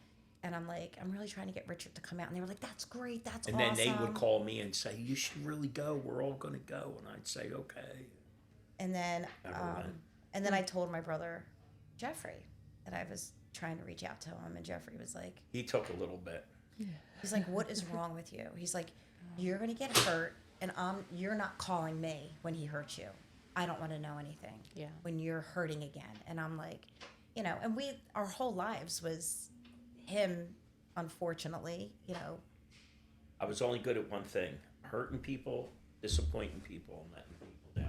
And I'm like, I'm really trying to get Richard to come out. And they were like, that's great. That's And awesome. then they would call me and say, you should really go. We're all going to go. And I'd say, okay. And then, Never went. and then I told my brother, Jeffrey, that I was trying to reach out to him. And Jeffrey was like, He took a little bit. he's like, what is wrong with you? He's like, you're going to get hurt. And you're not calling me when he hurts you. I don't want to know anything. Yeah. When you're hurting again. And I'm like, and our whole lives was him, unfortunately, I was only good at one thing, hurting people, disappointing people, and letting people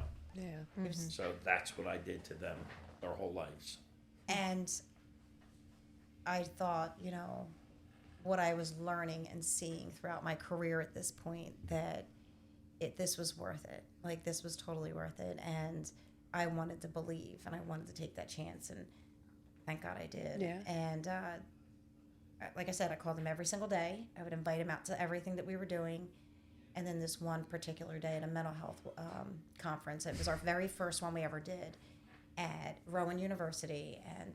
down. Yeah. So that's what I did to them their whole lives. And I thought, what I was learning and seeing throughout my career at this point, that this was worth it. Like, this was totally worth it. And I wanted to believe, and I wanted to take that chance, and thank God I did. Yeah. And like I said, I called him every single day. I would invite him out to everything that we were doing. And then this one particular day at a mental health conference, it was our very first one we ever did at Rowan University, and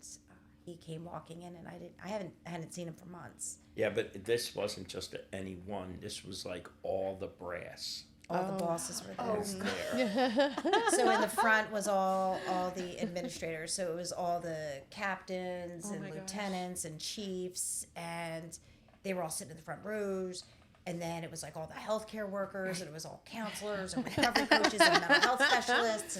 he came walking in, and I hadn't seen him for months. Yeah, but this wasn't just any one. This was like all the brass All the bosses were there. was there. So in the front was all the administrators. So it was all the captains and lieutenants and chiefs, and they were all sitting in the front rows. And then it was like all the healthcare workers, and it was all counselors and recovery coaches and mental health specialists,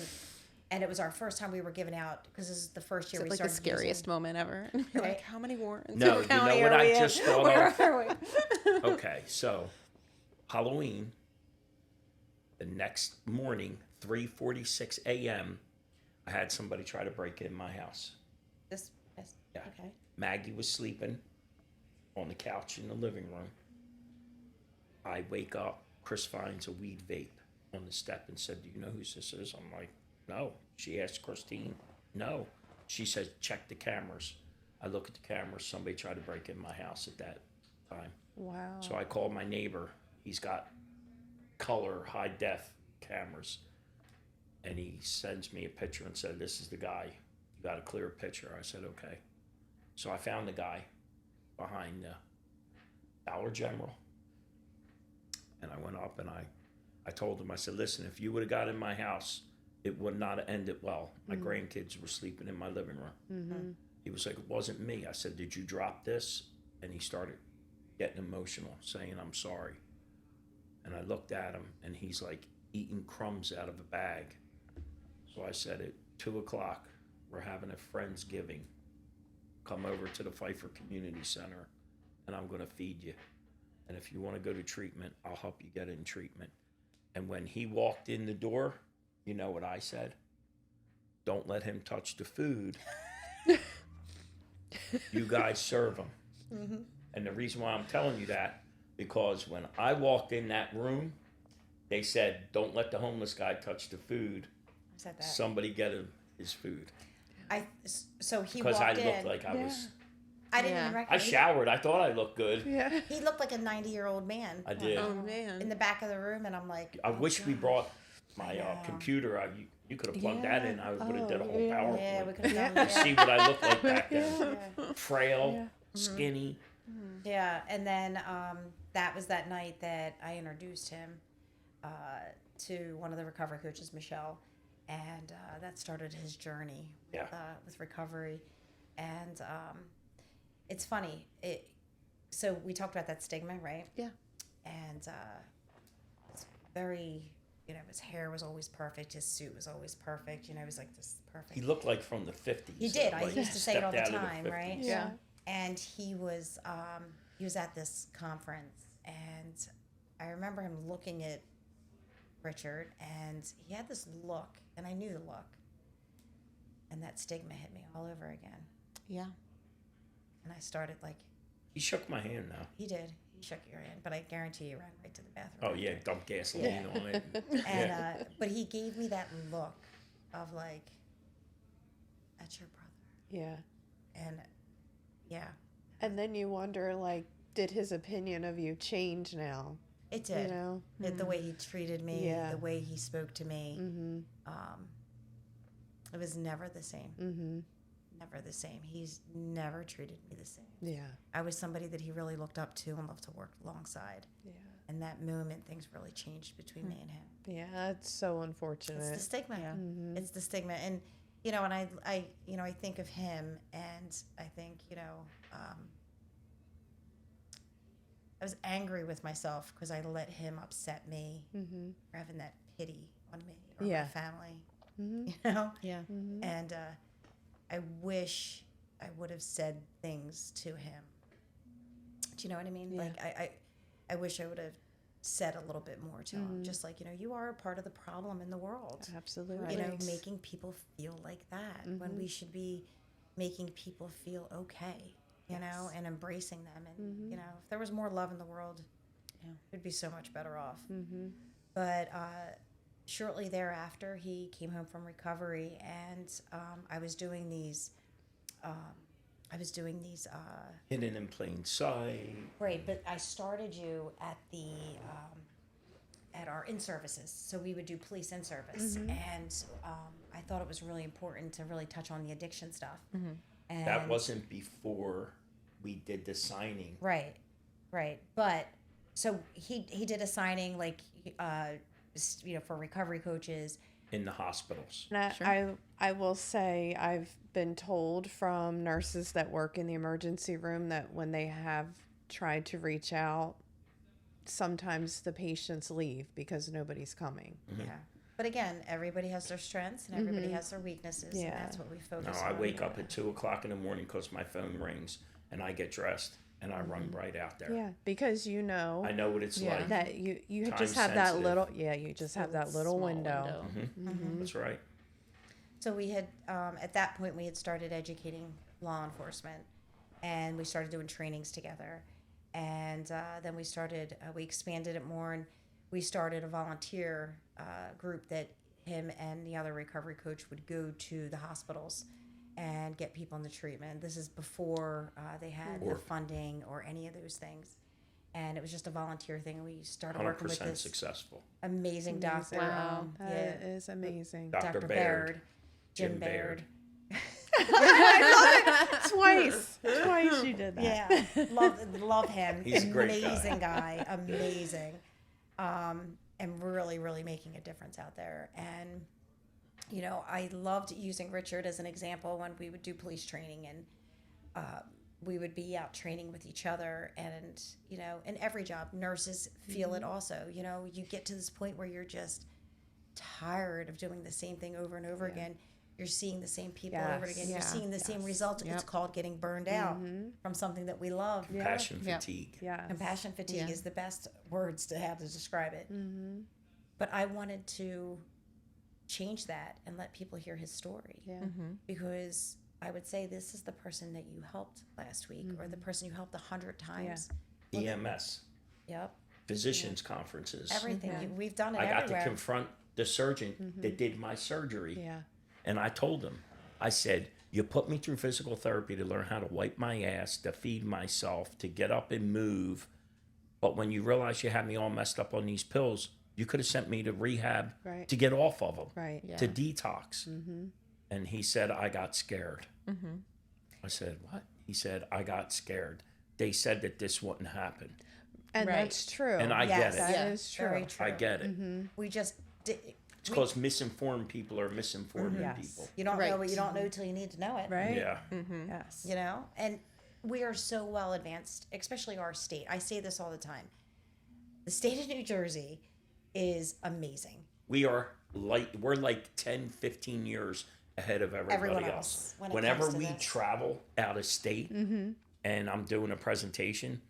and it was our first time we were giving out, because this is the first year we Like the started scariest moment ever. Right. Like, how many warrants? No, in you county know what are I we in? just thought Where of? are we? Okay, so Halloween, the next morning, 3:46 a.m., I had somebody try to break in my house. This, Yeah. okay. Maggie was sleeping on the couch in the living room. I wake up, Chris finds a weed vape on the step and said, do you know who this is? I'm like, no. She asked Christine, no. She said, check the cameras. I look at the cameras, somebody tried to break in my house at that time. Wow. So I called my neighbor. He's got color, high def cameras. And he sends me a picture and said, this is the guy. You got a clear picture. I said, okay. So I found the guy behind the Dollar General. And I went up and I told him, I said, listen, if you would have got in my house, it would not have ended well. My grandkids were sleeping in my living room. Mm-hmm. He was like, it wasn't me. I said, did you drop this? And he started getting emotional, saying, I'm sorry. And I looked at him, and he's like eating crumbs out of a bag. So I said, at 2:00, we're having a Friendsgiving. Come over to the Pfeiffer Community Center, and I'm going to feed you. And if you want to go to treatment, I'll help you get in treatment. And when he walked in the door, you know what I said? Don't let him touch the food. You guys serve him. Mm-hmm. And the reason why I'm telling you that, because when I walked in that room, they said, don't let the homeless guy touch the food. I said that. Somebody get him his food. So he Because walked I looked in. like I was... I didn't Yeah. even I recognize. showered. I thought I looked good. Yeah. He looked like a 90-year-old man. I did. Oh in man. the back of the room, and I'm like, I wish we brought my Yeah. computer. You could have plugged that in. I would have did a whole yeah. PowerPoint. yeah, we could have done Yeah. that. See what I looked like back then. Yeah. Frail, Yeah. skinny. Yeah, and then that was that night that I introduced him to one of the recovery coaches, Michelle, and that started his journey Yeah. with recovery. And it's funny. So we talked about that stigma, right? Yeah. And it's very, his hair was always perfect. His suit was always perfect. It was like this perfect. He looked like from the 50s. He did. I Like used to say it all the stepped out of time, 50s. right? Yeah. And he was at this conference, and I remember him looking at Richard, and he had this look, and I knew the look, and that stigma hit me all over again. Yeah. And I started like, He shook my hand now. he did. He shook your hand, but I guarantee you ran right to the bathroom. Oh, yeah, dump gasoline on it. And but he gave me that look of like, That's your brother. Yeah. And yeah, And then you wonder, like, did his opinion of you change now? it did. You know? The way he treated me, Yeah. the way he spoke to me, Mm-hmm. it was never the same. Mm-hmm. Never the same. He's never treated me the same. Yeah. I was somebody that he really looked up to and loved to work alongside. Yeah. And that moment, things really changed between me and him. Yeah, that's so It's unfortunate. the stigma. Yeah. Mm-hmm. It's the stigma. And, you know, and I think of him and I think, I was angry with myself because I let him upset me Mm-hmm. for having that pity on me or Yeah. my family, Mm-hmm. you know? Yeah. Mm-hmm. And I wish I would have said things to him. Do you know what I mean? Yeah. Like I wish I would have said a little bit more to him. Just like, you are a part of the problem in the world. Absolutely. You know, making people feel like that when we should be making people feel okay, you know, and embracing them. And, if there was more love in the world, we'd be so much better off. Mm-hmm. But shortly thereafter, he came home from recovery, and I was doing these. Hidden in plain sight. Right, but I started you at the at our in services. So we would do police in service, and I thought it was really important to really touch on the addiction stuff. And That wasn't before we did the signing. right. But so he did a signing like for recovery coaches. In the hospitals. And I will say I've been told from nurses that work in the emergency room that when they have tried to reach out, sometimes the patients leave because nobody's coming. Mm-hmm. Yeah. But again, everybody has their strengths and everybody has their weaknesses, and Yeah. that's what we No, focus I on. wake up at 2:00 in the morning because my phone rings and I get dressed and I run right out there. Yeah, because I know what it's like. that you Time just have that sensitive. little you just have that little Small window. That's right. So we had, at that point, we had started educating law enforcement, and we started doing trainings together. And then we expanded it more, and we started a volunteer group that him and the other recovery coach would go to the hospitals and get people into treatment. This is before they had the funding or any of those things. And it was just a volunteer thing. And we started working with 100% this successful. amazing doctor. Wow. That is amazing. Dr. Baird. Jim Jim Baird. Twice you did that. Yeah, love him. He's a great guy. Amazing guy, amazing, and really making a difference out there. And I loved using Richard as an example when we would do police training, and we would be out training with each other. And in every job, nurses feel it also. You get to this point where you're just tired of doing the same thing over and over again. You're seeing the same people over and again. Yes. You're seeing the same results. It's called getting burned out from something that we love. Passion Yeah. fatigue. Yeah. Compassion fatigue is the best words to have to describe it. But I wanted to change that and let people hear his story. Yeah. Because I would say this is the person that you helped last week or the person you helped 100 times. EMS. Yep. Physicians conferences. Everything. We've done it I got everywhere. to confront the surgeon that did my surgery. Yeah. And I told him, I said, you put me through physical therapy to learn how to wipe my ass, to feed myself, to get up and move. But when you realize you had me all messed up on these pills, you could have sent me to rehab Right. to get off of them, Right. Yeah. to detox. And he said, I got scared. I said, what? He said, I got scared. They said that this wouldn't happen. And Right. that's true. And I Yes. get it. That Yeah. is true. Very true. I get it. We just did. It's because misinformed people are misinforming Yes. people. You don't Right. know what you don't know till you need to know it. Right? Yeah. Yes. And we are so well advanced, especially our state. I say this all the time. The state of New Jersey is amazing. We're like 10, 15 years ahead of everybody Everyone else. else when it Whenever comes to we this. travel out of state and I'm doing a presentation,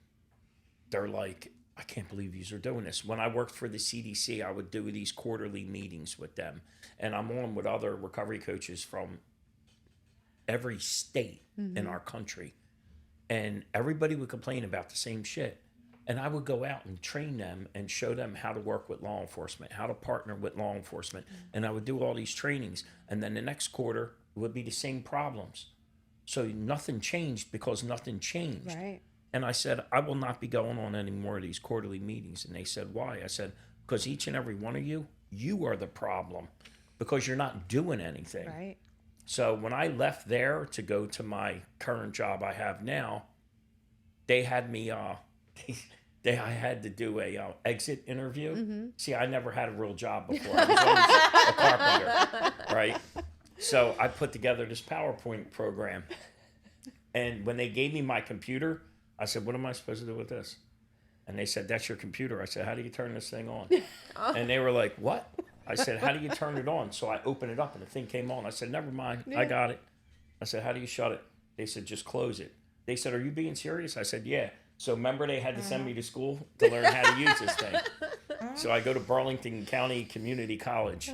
they're like, I can't believe you are doing this. When I worked for the CDC, I would do these quarterly meetings with them. And I'm on with other recovery coaches from every state in our country. And everybody would complain about the same shit. And I would go out and train them and show them how to work with law enforcement, how to partner with law enforcement. And I would do all these trainings. And then the next quarter, it would be the same problems. So nothing changed because nothing changed. Right. And I said, I will not be going on any more of these quarterly meetings. And they said, why? I said, because each and every one of you are the problem because you're not doing anything. Right. So when I left there to go to my current job I have now, they had me, I had to do a exit interview. See, I never had a real job before. I was always a carpenter, right? So I put together this PowerPoint program. And when they gave me my computer, I said, what am I supposed to do with this? And they said, that's your computer. I said, how do you turn this thing on? And they were like, what? I said, how do you turn it on? So I opened it up and the thing came on. I said, never mind. I got it. I said, how do you shut it? They said, just close it. They said, are you being serious? I said, yeah. So remember they had to send me to school to learn how to use this thing. So I go to Burlington County Community College.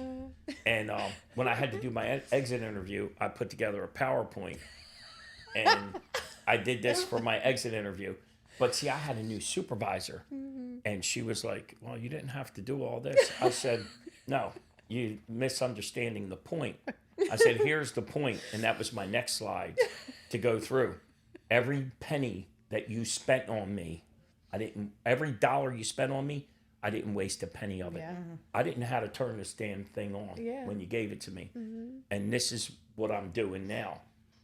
And when I had to do my exit interview, I put together a PowerPoint. And I did this for my exit interview. But see, I had a new supervisor. And she was like, well, you didn't have to do all this. I said, no, you misunderstanding the point. I said, here's the point. And that was my next slide to go through. Every penny that you spent on me, every dollar you spent on me, I didn't waste a penny of it. Yeah. I didn't know how to turn this damn thing on when you gave it to me. And this is what I'm doing now.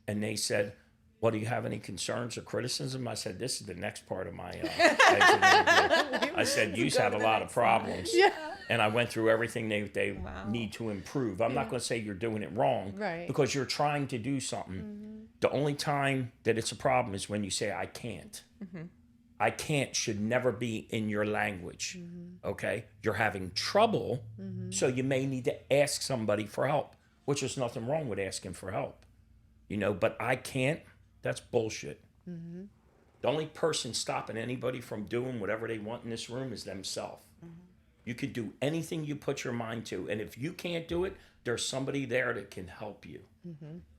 And they said, well, do you have any concerns or criticism? I said, this is the next part of my exit interview. I said, you have a lot of problems. Yeah. And I went through everything they need to improve. I'm not going to say you're doing it wrong Right. because you're trying to do something. The only time that it's a problem is when you say, I can't. I can't should never be in your language. Okay? You're having trouble, so you may need to ask somebody for help, which is nothing wrong with asking for help. You know, but I can't, that's bullshit. The only person stopping anybody from doing whatever they want in this room is themselves. You could do anything you put your mind to. And if you can't do it, there's somebody there that can help you.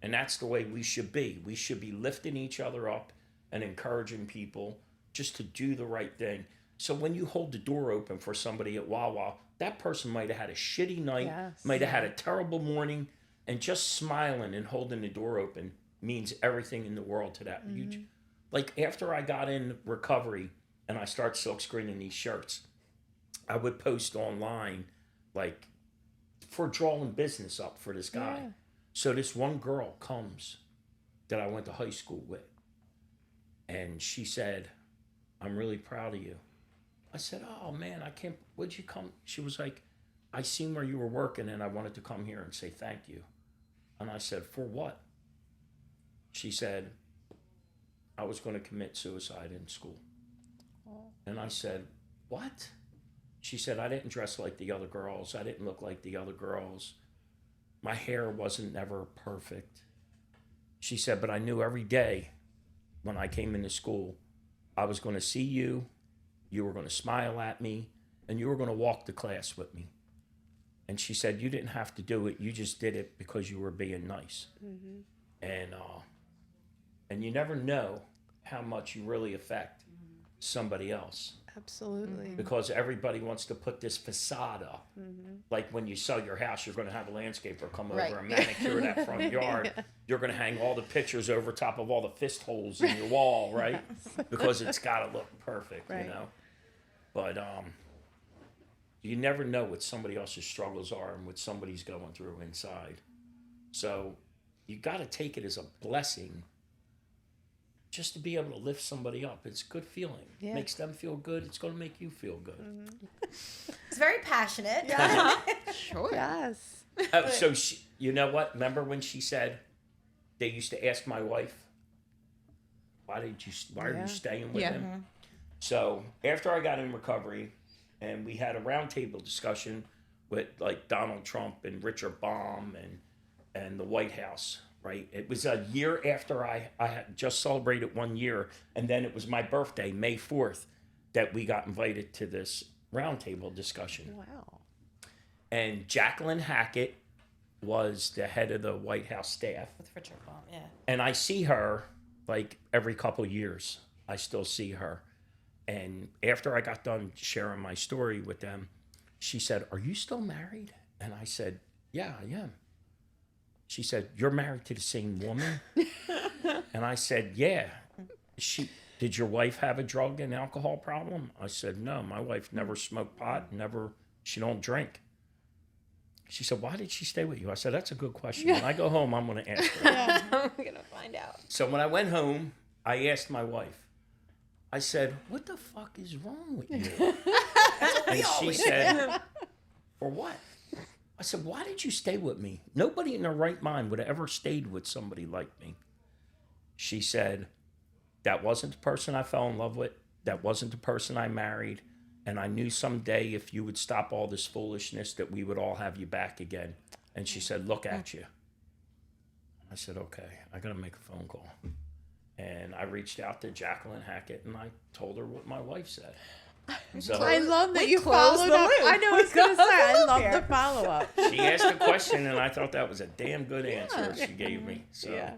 And that's the way we should be. We should be lifting each other up and encouraging people just to do the right thing. So when you hold the door open for somebody at Wawa, that person might have had a shitty night, Yes. might have had a terrible morning, and just smiling and holding the door open means everything in the world to that. Like after I got in recovery and I start silk screening these shirts, I would post online like for drawing business up for this guy. Yeah. So this one girl comes that I went to high school with, and she said, I'm really proud of you. I said, oh man, I can't, would you come? She was like, I seen where you were working and I wanted to come here and say thank you. And I said, for what? She said, I was going to commit suicide in school. And I said, what? She said, I didn't dress like the other girls. I didn't look like the other girls. My hair wasn't never perfect. She said, but I knew every day when I came into school, I was going to see you, you were going to smile at me, and you were going to walk to class with me. And she said, you didn't have to do it. You just did it because you were being nice. And you never know how much you really affect somebody else. Absolutely. Because everybody wants to put this facade up. Like when you sell your house, you're going to have a landscaper come over and manicure that front yard. You're going to hang all the pictures over top of all the fist holes in your wall, right? Because it's got to look perfect, Right. you know? But you never know what somebody else's struggles are and what somebody's going through inside. So you got to take it as a blessing just to be able to lift somebody up. It's a good feeling. Yeah. Makes them feel good. It's going to make you feel good. It's very passionate. Sure. Yes. So she, you know what? Remember when she said they used to ask my wife, why are you staying with him? So after I got in recovery and we had a roundtable discussion with like Donald Trump and Richard Baum and the White House, right? It was a year after I had just celebrated 1 year, and then it was my birthday, May 4th, that we got invited to this roundtable discussion. Wow. And Jacqueline Hackett was the head of the White House staff. With Richard Baum, yeah. And I see her like every couple years. I still see her. And after I got done sharing my story with them, she said, are you still married? And I said, yeah, I am. She said, "You're married to the same woman?" And I said, "Yeah." Did your wife have a drug and alcohol problem? I said, "No, my wife never smoked pot, she don't drink." She said, "Why did she stay with you?" I said, "That's a good question. When I go home, I'm going to ask her." I'm gonna find out. So when I went home, I asked my wife, I said, "What the fuck is wrong with you?" And she said, "For what?" I said, "Why did you stay with me? Nobody in their right mind would have ever stayed with somebody like me." She said, "That wasn't the person I fell in love with. That wasn't the person I married. And I knew someday if you would stop all this foolishness that we would all have you back again." And she said, "Look at you." I said, "Okay, I got to make a phone call." And I reached out to Jacqueline Hackett and I told her what my wife said. So I love that We you closed followed the up. loop. I know I was We going to say, closed the I loop love here. the follow up. she asked a question and I thought that was a damn good answer she gave me. So Yeah.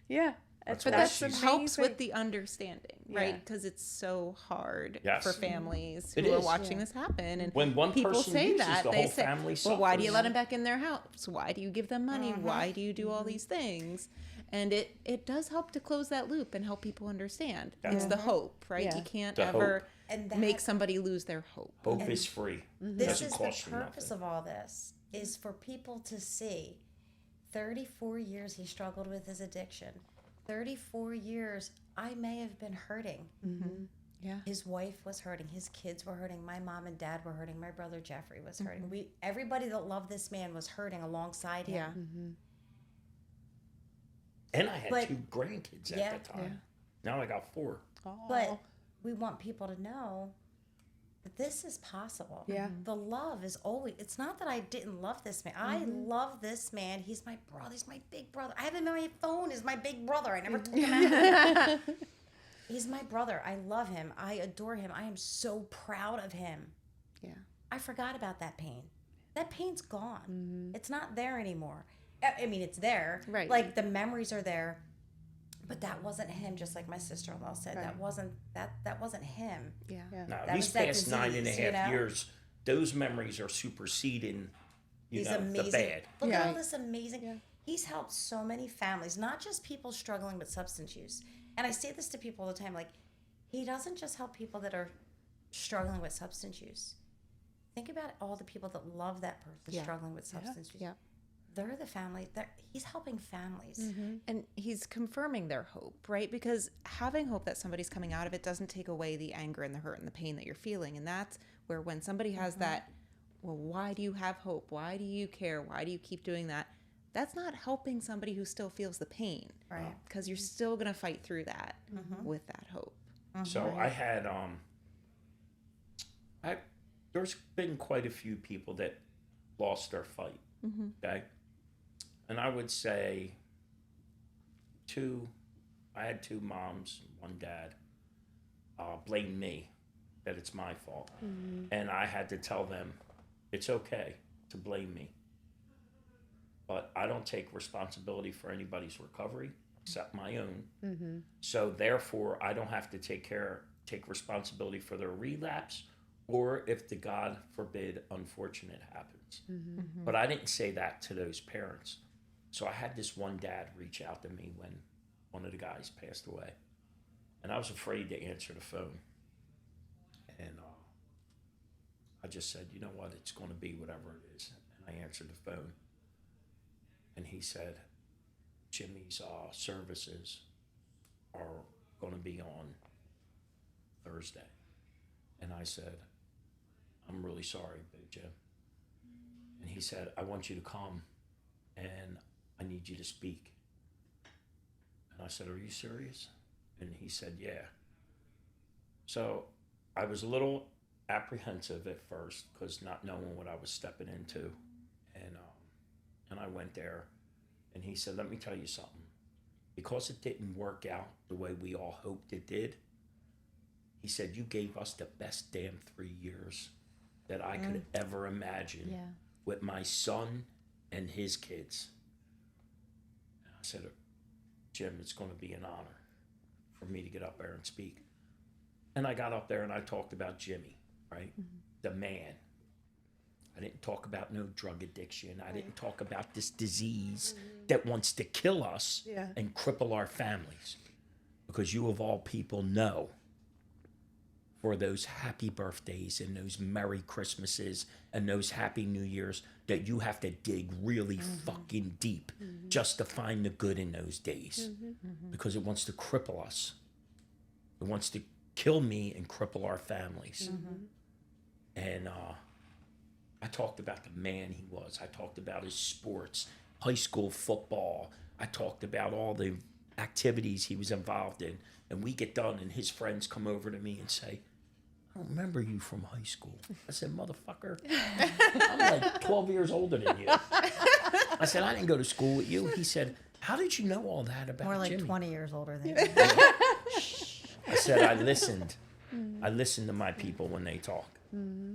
Yeah. That's But why that's she's- Helps amazing. with the understanding, right? Yeah. Because it's so hard Yes. for families It who are is. watching this happen. And when one people person say uses, that the they whole say, family "Well, why do you suffers. let them back in their house? Why do you give them money? Why do you do all these things?" And it does help to close that loop and help people understand. It's the hope, right? Yeah. You can't The ever And make that- somebody lose their hope. Hope is free. This Doesn't is the cost you purpose nothing. of all this, is for people to see 34 years he struggled with his addiction. 34 years I may have been hurting. Yeah. His wife was hurting, his kids were hurting, my mom and dad were hurting, my brother Jeffrey was hurting. Everybody that loved this man was hurting alongside him. Yeah. And I had But- 2 grandkids Yeah. at the time. Now I got 4. But we want people to know that this is possible. Yeah. The love is always, it's not that I didn't love this man. I love this man. He's my brother. He's my big brother. I have him on my phone as my big brother. I never took him out. He's my brother. I love him. I adore him. I am so proud of him. Yeah. I forgot about that pain. That pain's gone. It's not there anymore. I mean, it's there. Right. Like the memories are there. But that wasn't him, just like my sister-in-law said. Right. That wasn't him. Yeah. Yeah. Now, That these was that past 9.5 disease, you know? years, those memories are superseding, He's the amazing. bad. Look Yeah. at all this amazing. He's helped so many families, not just people struggling with substance use. And I say this to people all the time, like, he doesn't just help people that are struggling with substance use. Think about all the people that love that person struggling with substance use. Yeah. They're the family. He's helping families. And he's confirming their hope, right? Because having hope that somebody's coming out of it doesn't take away the anger and the hurt and the pain that you're feeling. And that's where when somebody has that, well, why do you have hope? Why do you care? Why do you keep doing that? That's not helping somebody who still feels the pain. Right. Because you're still going to fight through that with that hope. So I had there's been quite a few people that lost their fight. Okay, and I would say I had 2 moms, 1 dad, blame me that it's my fault, and I had to tell them it's okay to blame me, but I don't take responsibility for anybody's recovery except my own. So therefore, I don't have to take responsibility for their relapse, or if the God forbid unfortunate happens. But I didn't say that to those parents. So I had this one dad reach out to me when one of the guys passed away, and I was afraid to answer the phone. And I just said, "You know what? It's going to be whatever it is." And I answered the phone, and he said, "Jimmy's services are going to be on Thursday." And I said, "I'm really sorry, Big Jim." And he said, "I want you to come and I need you to speak." And I said, "Are you serious?" And he said, "Yeah." So I was a little apprehensive at first because not knowing what I was stepping into. And I went there and he said, "Let me tell you something. Because it didn't work out the way we all hoped it did," he said, "you gave us the best damn 3 years that I could ever imagine with my son and his kids." And I said, "Jim, it's going to be an honor for me to get up there and speak." And I got up there and I talked about Jimmy, right? The man. I didn't talk about no drug addiction. I didn't talk about this disease that wants to kill us Yeah. and cripple our families. Because you of all people know for those happy birthdays and those Merry Christmases and those Happy New Years that you have to dig really fucking deep just to find the good in those days. Because it wants to cripple us. It wants to kill me and cripple our families. And I talked about the man he was. I talked about his sports, high school football. I talked about all the activities he was involved in. And we get done, and his friends come over to me and say, I don't remember you from high school. I said, motherfucker, I'm like 12 years older than you. I said, I didn't go to school with you. He said, how did you know all that about More like Jimmy? 20 years older than you. I said, I listened. I listen to my people when they talk.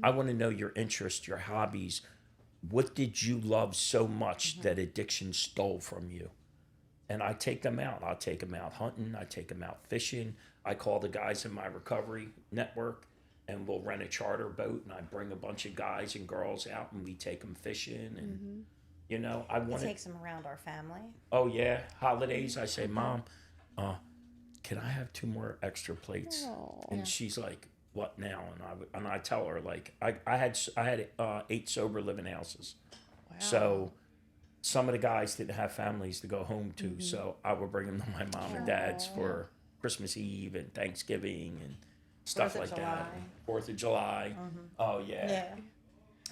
I want to know your interests, your hobbies. What did you love so much that addiction stole from you? And I take them out. I'll take them out hunting. I take them out fishing. I call the guys in my recovery network, and we'll rent a charter boat, and I bring a bunch of guys and girls out, and we take them fishing. And, you know, I It want to... takes them around our family. Oh, yeah. Holidays, I say, Mom, can I have 2 more extra plates? And she's like, what now? And I tell her, like, I had 8 sober living houses. So some of the guys didn't have families to go home to. So I would bring them to my mom and dad's for Christmas Eve and Thanksgiving and stuff 4th of like that. July. 4th of July. Oh, yeah. Yeah.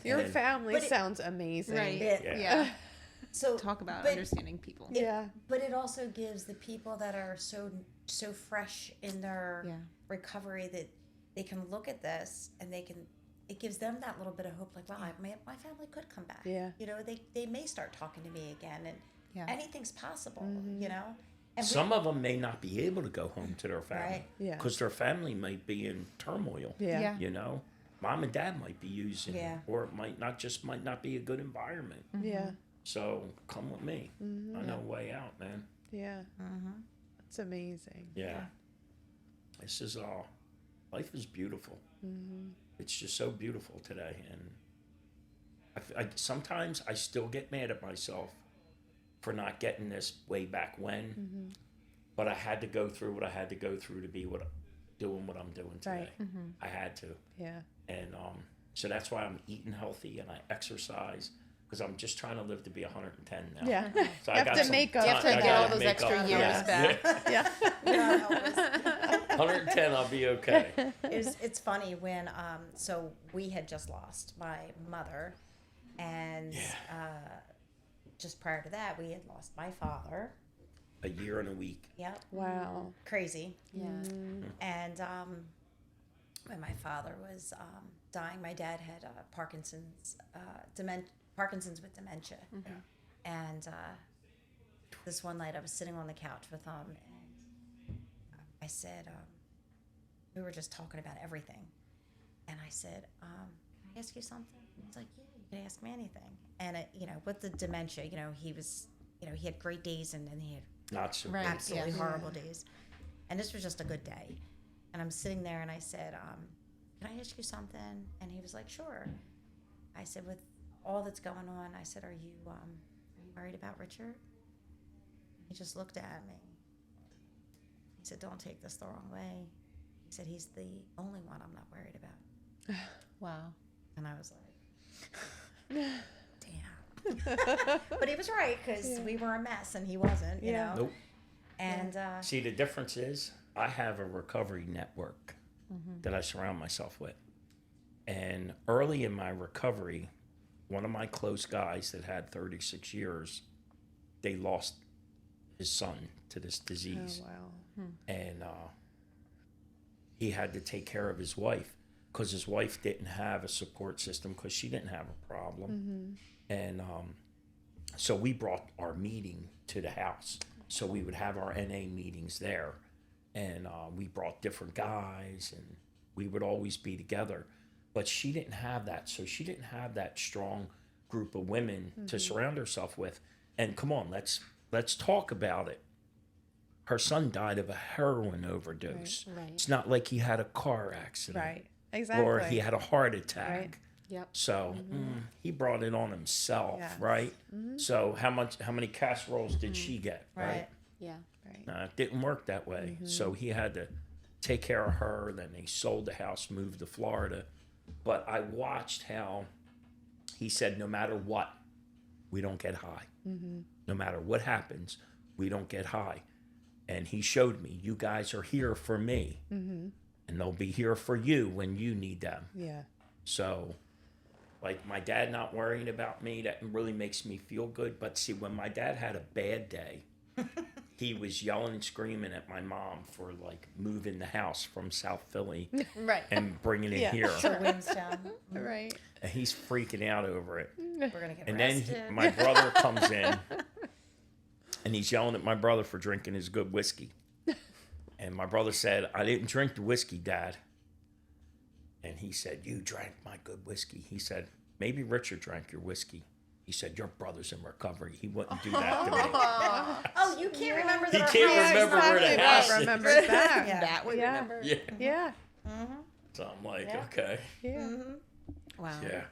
Your And- family But it- sounds amazing. Right. Yeah. Yeah. So Talk about but- understanding people. Yeah. But it also gives the people that are so fresh in their Yeah. recovery that they can look at this and it gives them that little bit of hope, like, wow, my family could come back. Yeah. You know, they may start talking to me again, and Yeah. anything's possible. You know, and Some of them may not be able to go home to their family. Right. Yeah. Because their family might be in turmoil. Yeah. Yeah. You know, mom and dad might be using, Yeah. or it might not be a good environment. Yeah. So come with me. I know a way out, man. Yeah. That's amazing. Yeah. This is all. Life is beautiful. It's just so beautiful today, and I sometimes I still get mad at myself for not getting this way back when. But I had to go through what I had to go through to be doing what I'm doing today. Right. I had to. Yeah. And so that's why I'm eating healthy and I exercise because I'm just trying to live to be 110 now. Yeah. So You have to make up. You have to I get gotta all those make extra up. years Yeah. back. Yeah. 110, I'll be okay. it's funny when so we had just lost my mother, and just prior to that we had lost my father. A year and a week. Yep. Wow. Crazy. Yeah. And when my father was dying, my dad had Parkinson's, Parkinson's with dementia. And this one night I was sitting on the couch with him, and I said, we were just talking about everything. And I said, can I ask you something? He's like, yeah, you can ask me anything. And, with the dementia, he was, he had great days and then he had Not so Right. good. absolutely Yeah. horrible days. And this was just a good day. And I'm sitting there and I said, can I ask you something? And he was like, sure. I said, with all that's going on, I said, are you worried about Richard? He just looked at me. He said, don't take this the wrong way. He said, he's the only one I'm not worried about. Wow. And I was like, damn. But he was right, because we were a mess and he wasn't, you know. Nope. And See, the difference is I have a recovery network that I surround myself with. And early in my recovery, one of my close guys that had 36 years, they lost his son to this disease. Oh, wow. And he had to take care of his wife because his wife didn't have a support system because she didn't have a problem. And so we brought our meeting to the house. So we would have our NA meetings there. And we brought different guys and we would always be together. But she didn't have that. So she didn't have that strong group of women to surround herself with. And come on, let's talk about it. Her son died of a heroin overdose. Right. It's not like he had a car accident. Right. Exactly. Or he had a heart attack. Right. Yep. So he brought it on himself, Yes. right? So how many casseroles did she get, right? Right. Yeah. Right. No, it didn't work that way. So he had to take care of her. Then they sold the house, moved to Florida. But I watched how he said, no matter what, we don't get high. No matter what happens, we don't get high. And he showed me, you guys are here for me. And they'll be here for you when you need them. Yeah. So, like my dad not worrying about me, that really makes me feel good. But see, when my dad had a bad day, he was yelling and screaming at my mom for like moving the house from South Philly Right. and bringing it Yeah. here. To Williamstown. Right. And he's freaking out over it. We're gonna get And then arrested. my brother comes in and he's yelling at my brother for drinking his good whiskey. And my brother said, I didn't drink the whiskey, Dad. And he said, you drank my good whiskey. He said, maybe Richard drank your whiskey. He said, your brother's in recovery. He wouldn't do that to me. Oh, you can't remember He that. can't remember where the exactly. house Bob is. remembers that. Yeah. That would Yeah. remember. Yeah. Yeah. So I'm like, Yeah. okay. Yeah. Wow. Yeah,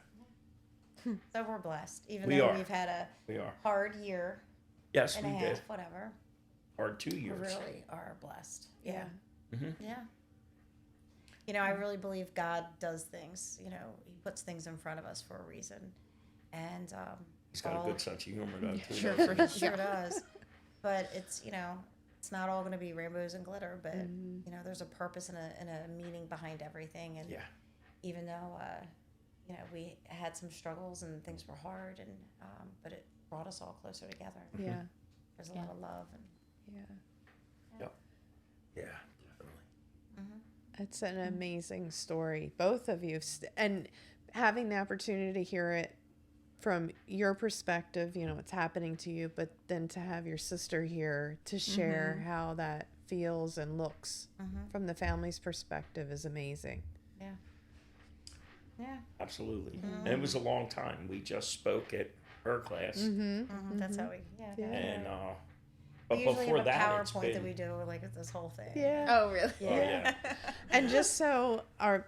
So we're blessed, even We though are. we've had a we are. hard year Yes, and we a half, did. whatever. Or 2 We years. really are blessed. Yeah. Mhm. Yeah. You know, I really believe God does things. You know, He puts things in front of us for a reason, and He's got a good sense of humor, though, too. Sure, doesn't he? for sure does. But it's, you know, it's not all going to be rainbows and glitter. But you know, there's a purpose and a meaning behind everything. And Yeah. even though you know, we had some struggles and things were hard, and but it brought us all closer together. Yeah. There's a lot of love and Yeah. Yeah, definitely. It's an amazing story, both of you, and having the opportunity to hear it from your perspective, you know, what's happening to you, but then to have your sister here to share how that feels and looks from the family's perspective is amazing. yeah. Absolutely. And it was a long time. We just spoke at her class. That's how we And, we but usually before have a that, it's PowerPoint been, that we do like this whole thing. Yeah. Oh, really? oh, yeah. And just so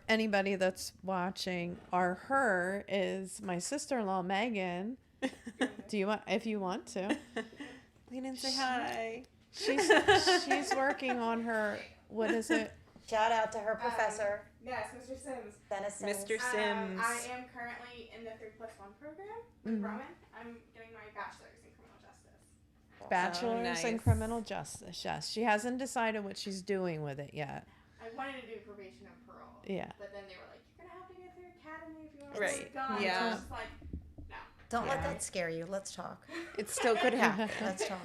anybody that's watching, her is my sister-in-law Megan. Do you want, if you want to? We didn't say hi. She's working on her. What is it? Shout out to her professor, Yes, Mr. Sims. Dennis Sims. Mr. Sims. I am currently in the 3+1 program with Rowan. I'm getting my bachelor's in criminal justice. Bachelor's in nice. criminal justice. Yes, she hasn't decided what she's doing with it yet. I wanted to do probation and parole. Yeah. But then they were like, you're going to have to get through academy if you want Right. to go. Yeah. And I was just like, no. Don't let that scare you. Let's talk. It still could happen. Let's talk.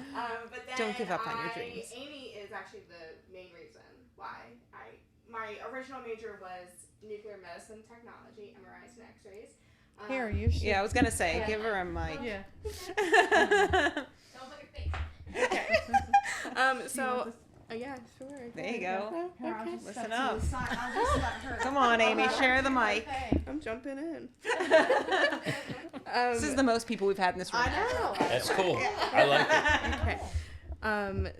But then Don't give up on your dreams. Amy is actually the main reason why my original major was nuclear medicine technology, MRIs and X-rays. Here, you should. Yeah, I was gonna say, give her a mic. Yeah. Don't look at face. Okay. So, yeah, sure. There you go. Okay. Listen up. I'll just let her. Come on, Amy, share the mic. I'm jumping in. This is the most people we've had in this room. I know. That's cool. I like it. Okay.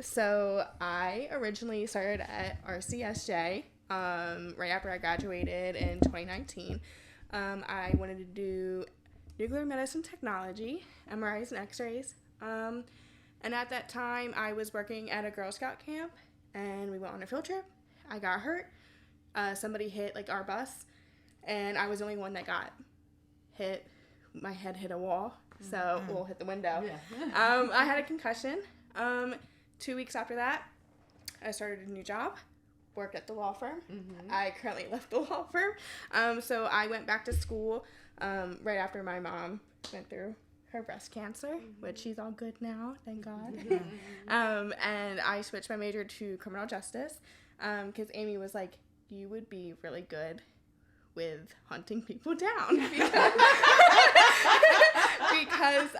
So I originally started at RCSJ right after I graduated in 2019. I wanted to do nuclear medicine technology, MRIs and X-rays. And at that time, I was working at a Girl Scout camp, and we went on a field trip. I got hurt. Somebody hit like our bus, and I was the only one that got hit. My head hit a wall, so we'll hit the window. I had a concussion. 2 weeks after that, I started a new job, worked at the law firm. I currently left the law firm. So I went back to school right after my mom went through her breast cancer, which she's all good now, thank God. And I switched my major to criminal justice because Amy was like, you would be really good with hunting people down because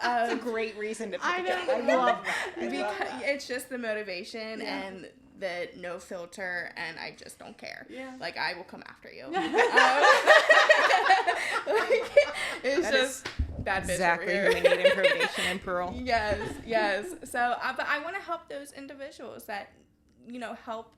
That's a great reason to pick I it. know. I love that. because it's just the motivation and the no filter, and I just don't care. Yeah. Like, I will come after you. It's That just bad bitch exactly over who here. we need in probation and parole. Yes. So, but I want to help those individuals that, help,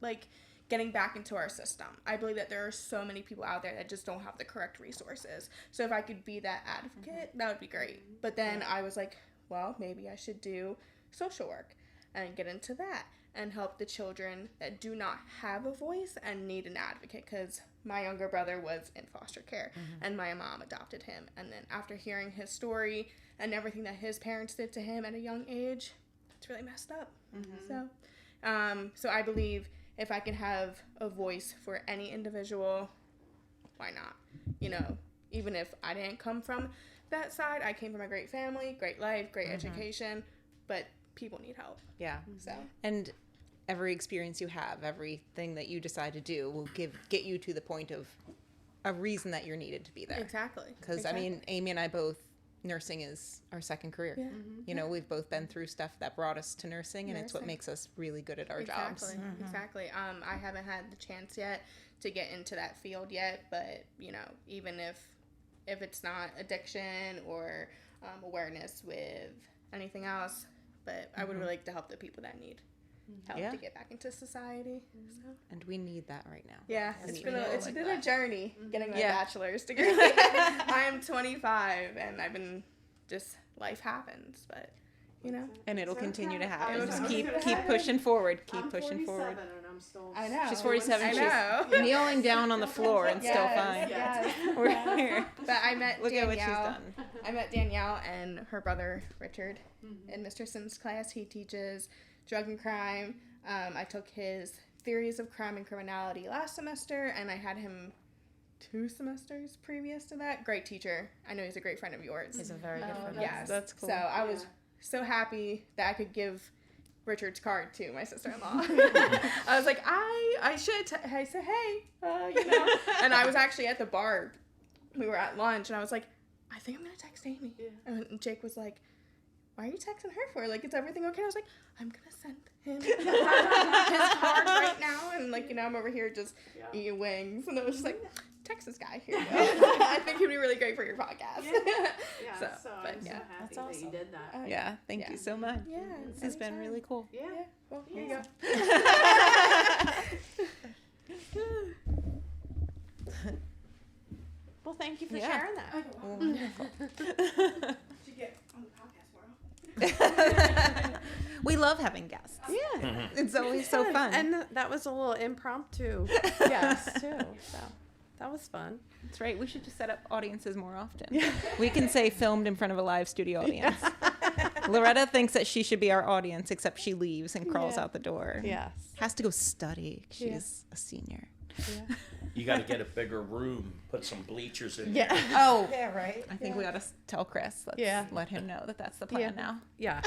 like, getting back into our system. I believe that there are so many people out there that just don't have the correct resources. So if I could be that advocate, that would be great. But then I was like, well, maybe I should do social work and get into that and help the children that do not have a voice and need an advocate, because my younger brother was in foster care and my mom adopted him. And then after hearing his story and everything that his parents did to him at a young age, it's really messed up. So I believe if I can have a voice for any individual, why not? You know, even if I didn't come from that side, I came from a great family, great life, great education, but people need help. Yeah. So And every experience you have, everything that you decide to do will get you to the point of a reason that you're needed to be there. exactly. Because, I mean, Amy and I both, nursing is our second career. Yeah. You know, we've both been through stuff that brought us to nursing, and it's what Nursing. makes us really good at our jobs. Exactly. I haven't had the chance yet to get into that field yet, but you know, even if it's not addiction or awareness with anything else, but I would really like to help the people that need help Yeah. to get back into society. So. And we need that right now. Yeah, We it's need been people it's like been that. a journey getting my Yeah. bachelor's degree. I am 25 and I've been just life happens, but you know. And it'll It's continue okay. to happen. I was Just gonna keep say. pushing forward. Keep I'm pushing 47 forward. and I'm still. I know. She's 47. I She's know. kneeling down on the floor and still fine. Yes. We're here. But I met Look at Danielle. what she's done. I met Danielle and her brother Richard in Mr. Sims' class. He teaches drug and crime. I took his theories of crime and criminality last semester, and I had him 2 semesters previous to that. Great teacher. I know he's a great friend of yours. He's a very good friend. Yes. That's cool. So I was so happy that I could give Richard's card to my sister-in-law. I was like, I should. I said, hey, you know. And I was actually at the bar. We were at lunch, and I was like, I think I'm gonna text Amy. And Jake was like, why are you texting her for? Like, is everything okay? I was like, I'm gonna send him his card right now. And like, you know, I'm over here just eating wings, and I was just like, text this guy here. I think he'd be really great for your podcast. Yeah, So, so but I'm so yeah. happy That's that you awesome. did that. Yeah, thank you so much. Yeah, This has been really cool. Yeah. Well, here you go. Well, thank you for Yeah. sharing that. Wonderful. Should get on the podcast more. We love having guests. Yeah. It's always so fun. And that was a little impromptu yes, too. So that was fun. That's right. We should just set up audiences more often. We can say filmed in front of a live studio audience. Loretta thinks that she should be our audience, except she leaves and crawls Yeah. out the door. Yes. Has to go study. She's a senior. Yeah. You got to get a bigger room, put some bleachers in Yeah. there. Oh, Yeah, right. I think we ought to tell Chris. Let's Yeah. let him know that that's the plan now. Yeah.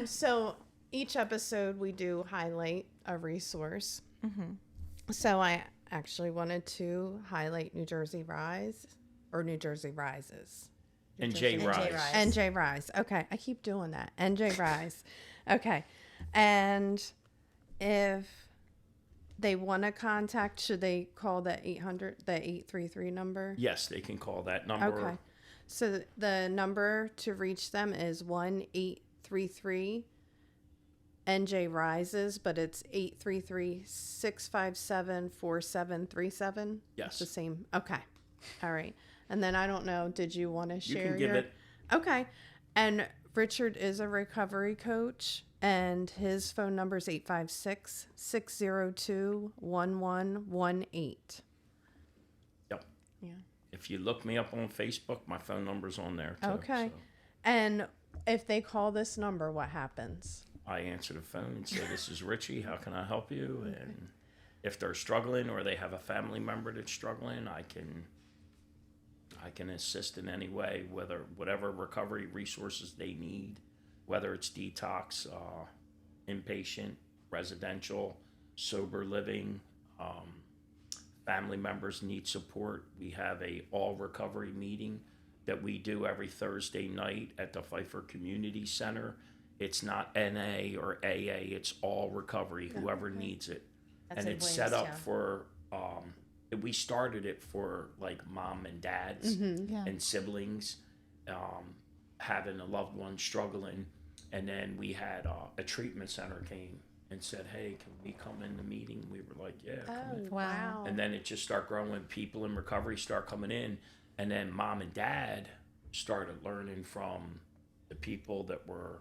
So each episode we do highlight a resource. So I actually wanted to highlight New Jersey Rise or New Jersey Rises. And J. NJ Rise. Rise. NJ Rise. Okay, I keep doing that. NJ Rise. Okay. And if they want to contact, should they call the 833 number? Yes, they can call that number. Okay. So the number to reach them is 1-833 NJ Rises, but it's 833-657-4737. Yes. It's the same. Okay. All right. And then I don't know, did you want to You share can give your it. Okay. And Richard is a recovery coach, and his phone number is 856-602-1118. Yep. Yeah. If you look me up on Facebook, my phone number's on there too. Okay. So And if they call this number, what happens? I answer the phone and say, "This is Richie. How can I help you?" And if they're struggling or they have a family member that's struggling, I can assist in any way, whatever recovery resources they need, whether it's detox, inpatient, residential, sober living. Family members need support. We have a all recovery meeting that we do every Thursday night at the Pfeiffer Community Center. It's not NA or AA, it's all recovery, whoever needs it. That's And in it's set up Williamstown. for, we started it for like mom and dads Yeah. and siblings having a loved one struggling. And then we had a treatment center came and said, "Hey, can we come in the meeting?" We were like, "Yeah, come Oh, in." wow. And then it just started growing. People in recovery start coming in, and then mom and dad started learning from the people that were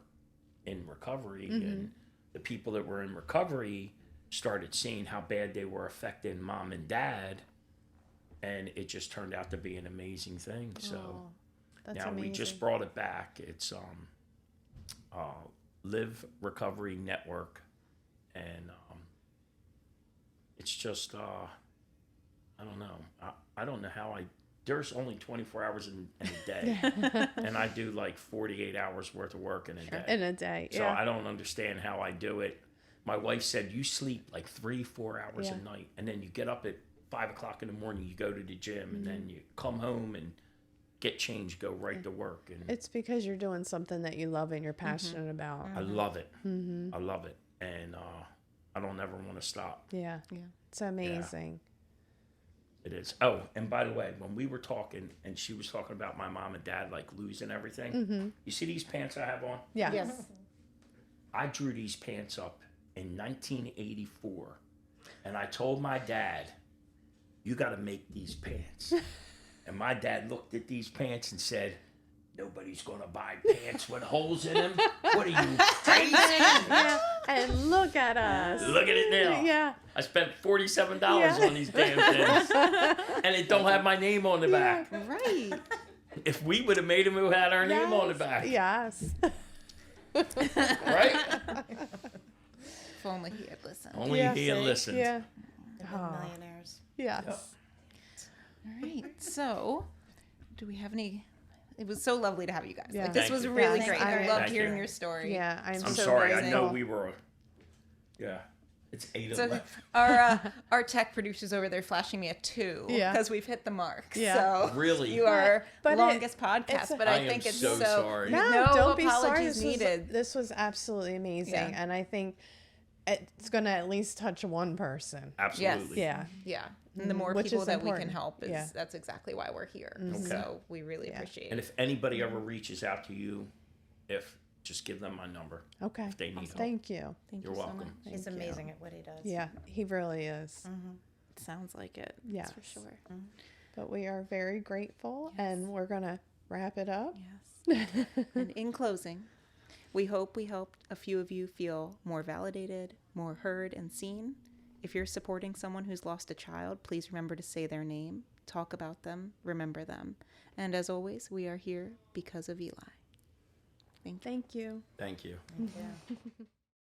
in recovery, and the people that were in recovery started seeing how bad they were affecting mom and dad, and it just turned out to be an amazing thing. So Oh, that's now amazing. we just brought it back. It's Live Recovery Network, and it's just I don't know. I don't know how there's only 24 hours in a day, and I do like 48 hours worth of work in a day. In a day. So Yeah. I don't understand how I do it. My wife said you sleep like 3-4 hours Yeah. a night, and then you get up at 5 o'clock in the morning. You go to the gym, and then you come home and get changed, go right to work. And It's because you're doing something that you love and you're passionate about. I love it. I love it, and I don't ever want to stop. Yeah. Yeah. It's amazing. It is. Oh, and by the way, when we were talking, and she was talking about my mom and dad like losing everything. You see these pants I have on? Yeah. Yes. I drew these pants up in 1984, and I told my dad, "You got to make these pants." And my dad looked at these pants and said, "Nobody's gonna buy pants with holes in them. What are you, crazy?" Yeah. And look at us. Look at it now. Yeah. I spent $47 on these damn things, and it don't have my name on the back. Right. If we would have made them, it had our name on the back, Yes. right? If only he had listened. Only Yes, he had listened. Yeah. They've been Aw. millionaires. Yes. Yep. All right. So, do we have any? It was so lovely to have you guys. Yeah. Like, this Thank was you. really Yes, great. I- I loved Thank hearing you. your story. Yeah. I'm I'm so sorry. I grateful. know we were. Yeah, it's 8 So 11. our tech producer's over there flashing me a 2 Yeah. because we've hit the mark. Yeah. So Really? you are But longest it's podcast, a- but I I am think it's so sorry. No, no don't be sorry. apologies This needed. this was absolutely amazing. Yeah. And I think it's going to at least touch one person. Absolutely. Yeah. Yeah, and the more Which people is that we important. can help is Yeah. that's exactly why we're here. Okay. So we really Yeah. appreciate And it. if anybody ever reaches out to you, just give them my number Okay. if they need help. Thank you. Thank You're you so welcome. much. He's Thank you. amazing at what he does. Yeah. He really is. It sounds like it. Yes. That's for sure. But we are very grateful and we're going to wrap it up. Yes. And in closing, we hope we helped a few of you feel more validated, more heard and seen. If you're supporting someone who's lost a child, please remember to say their name, talk about them, remember them. And as always, we are here because of Eli. Thank you. Thank you. Thank you. Thank you.